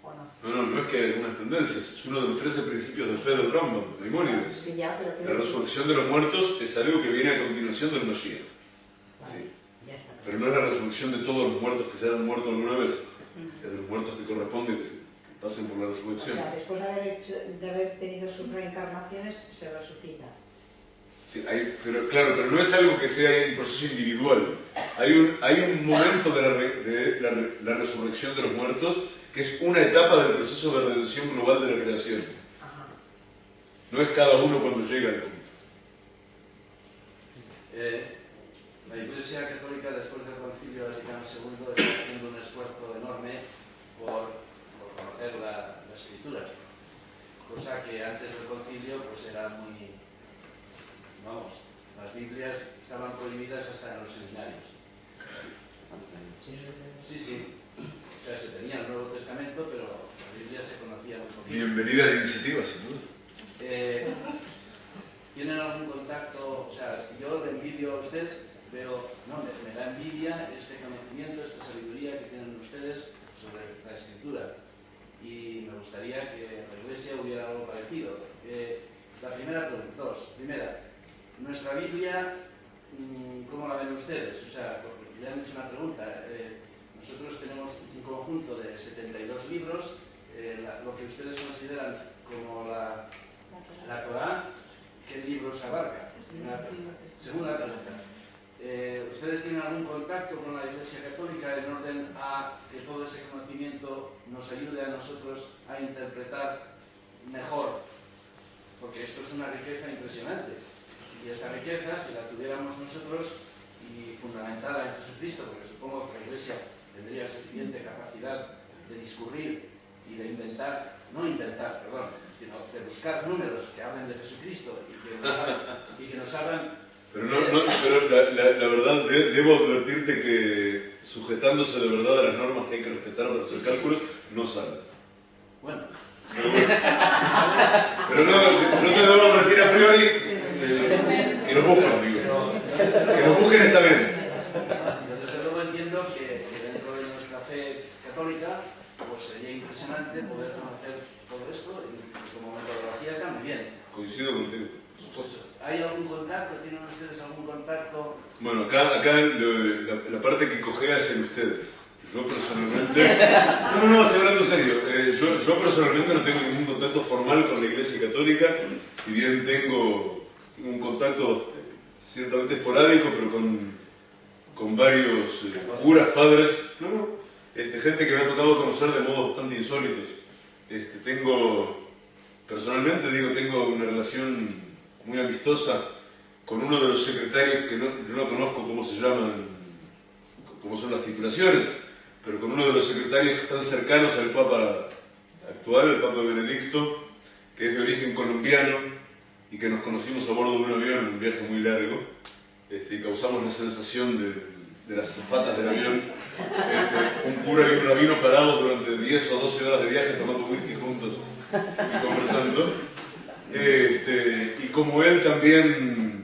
¿O no? No es que hay algunas tendencias, es uno de los 13 principios de fe del Rambam, de Maimónides. Sí, ya, pero la resurrección de los muertos es algo que viene a continuación del Mashiach. Vale, Sí. ya está. Pero no es la resurrección de todos los muertos que se hayan muerto alguna vez, es de los muertos que corresponde que pasen por la O resurrección. sea, después de haber tenido sus reencarnaciones, se resucita. Sí, pero no es algo que sea un proceso individual. Hay un momento de la resurrección de los muertos que es una etapa del proceso de redención global de la creación. Ajá. No es cada uno cuando llega al punto. La Iglesia Católica, después del Concilio Vaticano II, está haciendo un esfuerzo enorme por conocer la Escritura, cosa que antes del Concilio pues era muy... las Biblias estaban prohibidas hasta en los seminarios. Sí. O sea, se tenía el Nuevo Testamento, pero la Biblia se conocía muy poquito. Bienvenida a la iniciativa, sin duda. ¿Tienen algún contacto? O sea, yo le envidio a usted, pero no, me da envidia este conocimiento, esta sabiduría que tienen ustedes sobre la Escritura. Y me gustaría que en la Iglesia hubiera algo parecido. La primera pregunta, primera, nuestra Biblia, ¿cómo la ven ustedes? O sea, le han hecho una pregunta. Nosotros tenemos un conjunto de 72 libros, lo que ustedes consideran como la Torá, ¿qué libros abarca? Segunda pregunta. ¿Ustedes tienen algún contacto con la Iglesia Católica en orden a que todo ese conocimiento nos ayude a nosotros a interpretar mejor? Porque esto es una riqueza impresionante. Y esta riqueza, si la tuviéramos nosotros y fundamentada en Jesucristo, porque supongo que la Iglesia tendría suficiente capacidad de discurrir y de sino de buscar números que hablen de Jesucristo y que nos hagan... Pero la verdad, debo advertirte que sujetándose de verdad a las normas que hay que respetar para hacer cálculos, no sale. Bueno. Pero no te debo advertir a priori que lo busquen, digo. Que lo busquen está bien. Desde luego entiendo que dentro de nuestra fe católica pues sería impresionante poder conocer todo esto, y como metodología está muy bien. Coincido contigo. Pues, ¿hay algún contacto? ¿Tienen ustedes algún contacto? Bueno, acá la parte que cojea es en ustedes. Yo personalmente... No, estoy hablando en serio. Yo personalmente no tengo ningún contacto formal con la Iglesia Católica, si bien tengo un contacto ciertamente esporádico, pero con varios curas, padres, gente que me ha tocado conocer de modos bastante insólitos. Personalmente tengo una relación muy amistosa con uno de los secretarios, que yo no conozco cómo se llaman, cómo son las titulaciones, pero con uno de los secretarios que están cercanos al Papa actual, el Papa Benedicto, que es de origen colombiano y que nos conocimos a bordo de un avión en un viaje muy largo, y causamos la sensación de las azafatas del avión, un cura y un rabino parados durante 10 o 12 horas de viaje tomando whisky juntos y conversando. Y como él también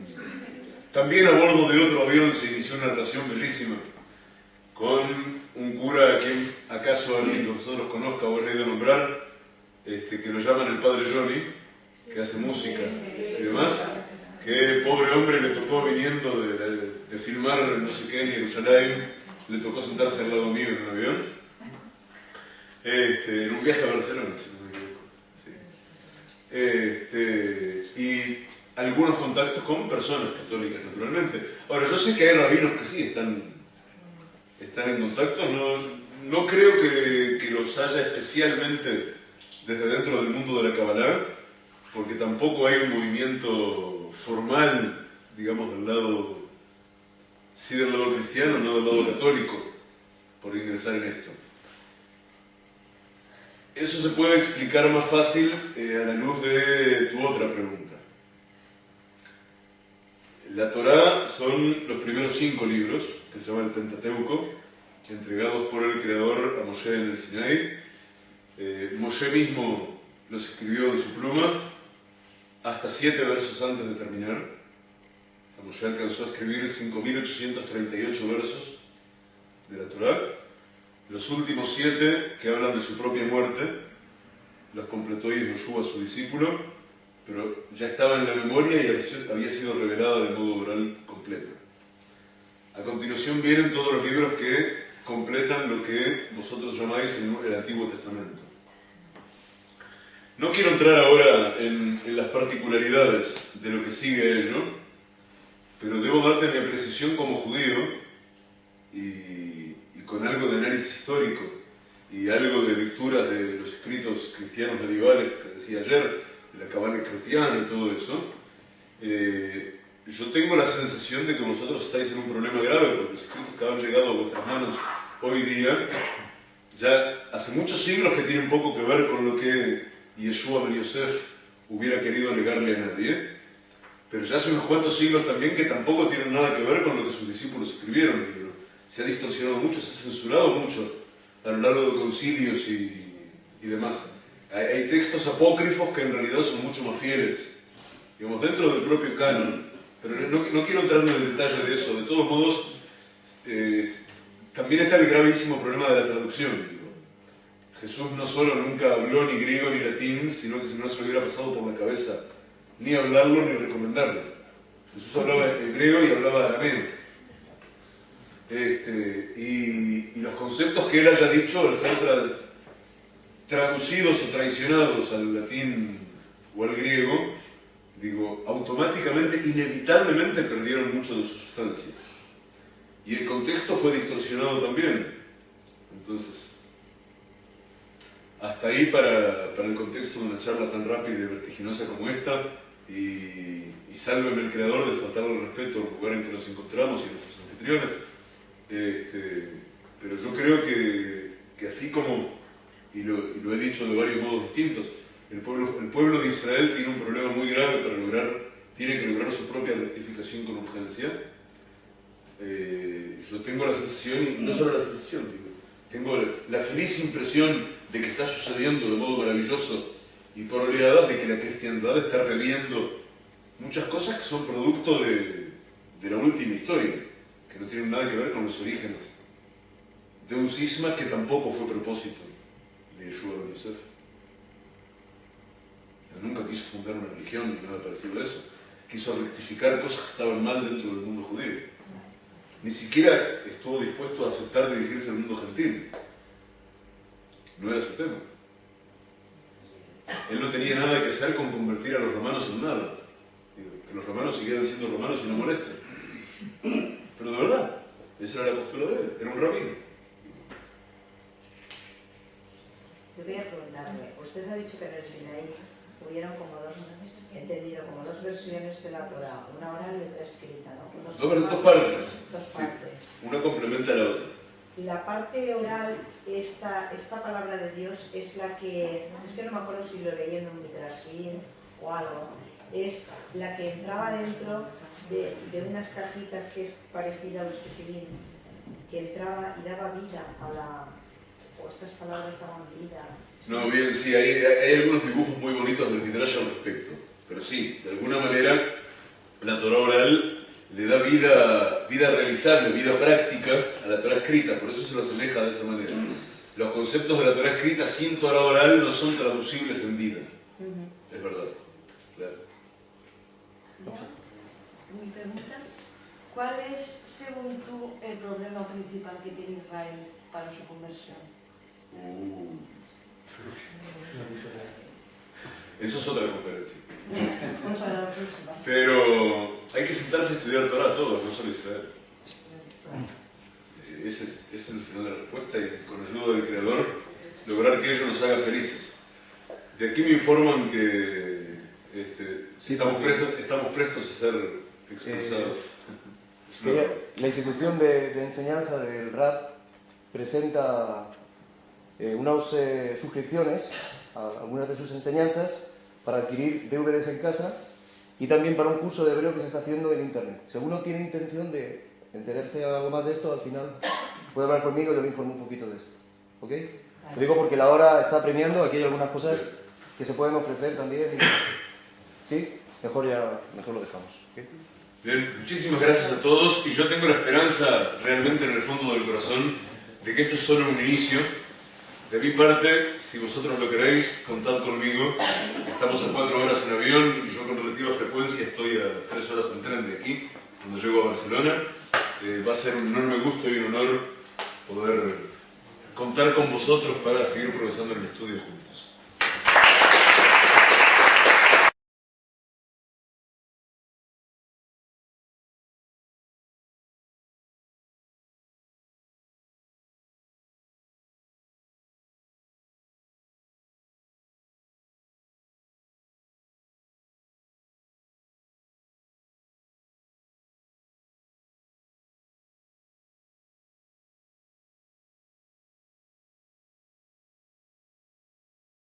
a bordo de otro avión se inició una relación bellísima con un cura a quien acaso alguien de nosotros conozca o haya ido a nombrar, que lo llaman el Padre Johnny, que hace música y demás, que pobre hombre le tocó viniendo de filmar no sé qué en Jerusalén, le tocó sentarse al lado mío en un avión, en un viaje a Barcelona, si no me equivoco. Y algunos contactos con personas católicas, naturalmente. Ahora, yo sé que hay rabinos que sí están en contacto, no creo que los haya especialmente desde dentro del mundo de la Kabbalah, porque tampoco hay un movimiento formal, digamos, del lado cristiano, no del lado católico, por ingresar en esto. Eso se puede explicar más fácil a la luz de tu otra pregunta. La Torá son los primeros 5 libros, que se llaman el Pentateuco, entregados por el Creador a Moshe en el Sinaí. Moshe mismo los escribió de su pluma hasta 7 versos antes de terminar. Moshe alcanzó a escribir 5.838 versos de la Torá. Los últimos 7, que hablan de su propia muerte, los completó Yoshua, su discípulo, pero ya estaba en la memoria y había sido revelada de modo oral completo. A continuación vienen todos los libros que completan lo que vosotros llamáis el Antiguo Testamento. No quiero entrar ahora en las particularidades de lo que sigue a ello, pero debo darte mi apreciación como judío y con algo de análisis histórico y algo de lecturas de los escritos cristianos medievales que decía ayer, de la Kabbalah cristiana y todo eso. Yo tengo la sensación de que vosotros estáis en un problema grave porque los escritos que han llegado a vuestras manos hoy día, ya hace muchos siglos que tienen poco que ver con lo que Yeshua ben Yosef hubiera querido legarle a nadie, pero ya hace unos cuantos siglos también que tampoco tienen nada que ver con lo que sus discípulos escribieron. Se ha distorsionado mucho, se ha censurado mucho a lo largo de concilios y demás. Hay textos apócrifos que en realidad son mucho más fieles, digamos, dentro del propio canon, pero no quiero entrar en el detalle de eso. De todos modos, también está el gravísimo problema de la traducción. Jesús no solo nunca habló ni griego ni latín, sino que si no se le hubiera pasado por la cabeza ni hablarlo ni recomendarlo. Jesús hablaba hebreo y hablaba arameo. Y los conceptos que él haya dicho, al ser traducidos o traicionados al latín o al griego, automáticamente, inevitablemente perdieron mucho de su sustancia. Y el contexto fue distorsionado también. Entonces, hasta ahí para el contexto de una charla tan rápida y vertiginosa como esta, y sálveme el Creador de faltarle el respeto al lugar en que nos encontramos y a nuestros anfitriones. Pero yo creo que así como, y lo he dicho de varios modos distintos, el pueblo de Israel tiene un problema muy grave tiene que lograr su propia rectificación con urgencia. Yo tengo la sensación, y no solo la sensación, tengo la feliz impresión de que está sucediendo de modo maravilloso y por oleadas de que la cristiandad está reviendo muchas cosas que son producto de la última historia, que no tienen nada que ver con los orígenes de un cisma que tampoco fue propósito de Yeshua ben Yosef. Él nunca quiso fundar una religión ni nada parecido a eso. Quiso rectificar cosas que estaban mal dentro del mundo judío. Ni siquiera estuvo dispuesto a aceptar dirigirse al mundo gentil. No era su tema. Él no tenía nada que hacer con convertir a los romanos en nada. Que los romanos siguieran siendo romanos y no molesten. Pero de verdad, esa era la postura de él. Era un rabino. Yo quería preguntarle, usted ha dicho que en el Sinaí hubieron como dos versiones de la Torá, una oral y otra escrita, ¿no? Dos partes. Dos partes. Una complementa a la otra. Y la parte oral, esta palabra de Dios es la que, es que no me acuerdo si lo leí en un midrashim o algo, es la que entraba dentro de unas cajitas que es parecida a los tefilín, que entraba y daba vida a la, o estas palabras daban vida. No, bien, sí, hay algunos dibujos muy bonitos del Midrash al respecto. Pero sí, de alguna manera, la Torah oral le da vida realizable, vida práctica a la Torah escrita, por eso se lo asemeja de esa manera. Los conceptos de la Torah escrita sin Torah oral no son traducibles en vida. Es verdad, claro. Mi pregunta, ¿cuál es, según tú, el problema principal que tiene Israel para su conversión? Eso es otra conferencia. Para la próxima. Pero hay que sentarse a estudiar Torah todos, no solo Israel. Ese es el final de la respuesta y con ayuda del Creador lograr que ello nos haga felices. De aquí me informan que estamos prestos a ser expulsados. La institución de enseñanza del RAP presenta unas suscripciones a algunas de sus enseñanzas para adquirir DVDs en casa y también para un curso de hebreo que se está haciendo en internet. Si alguno tiene intención de enterarse algo más de esto, al final puede hablar conmigo y yo le informo un poquito de esto. ¿Ok? Lo digo porque la hora está premiando, aquí hay algunas cosas que se pueden ofrecer también. ¿Sí? Mejor lo dejamos. ¿Okay? Bien, muchísimas gracias a todos y yo tengo la esperanza realmente en el fondo del corazón de que esto es solo un inicio. De mi parte, si vosotros lo queréis, contad conmigo. Estamos a 4 horas en avión y yo con relativa frecuencia estoy a 3 horas en tren de aquí, cuando llego a Barcelona. Va a ser un enorme gusto y un honor poder contar con vosotros para seguir progresando en el estudio juntos.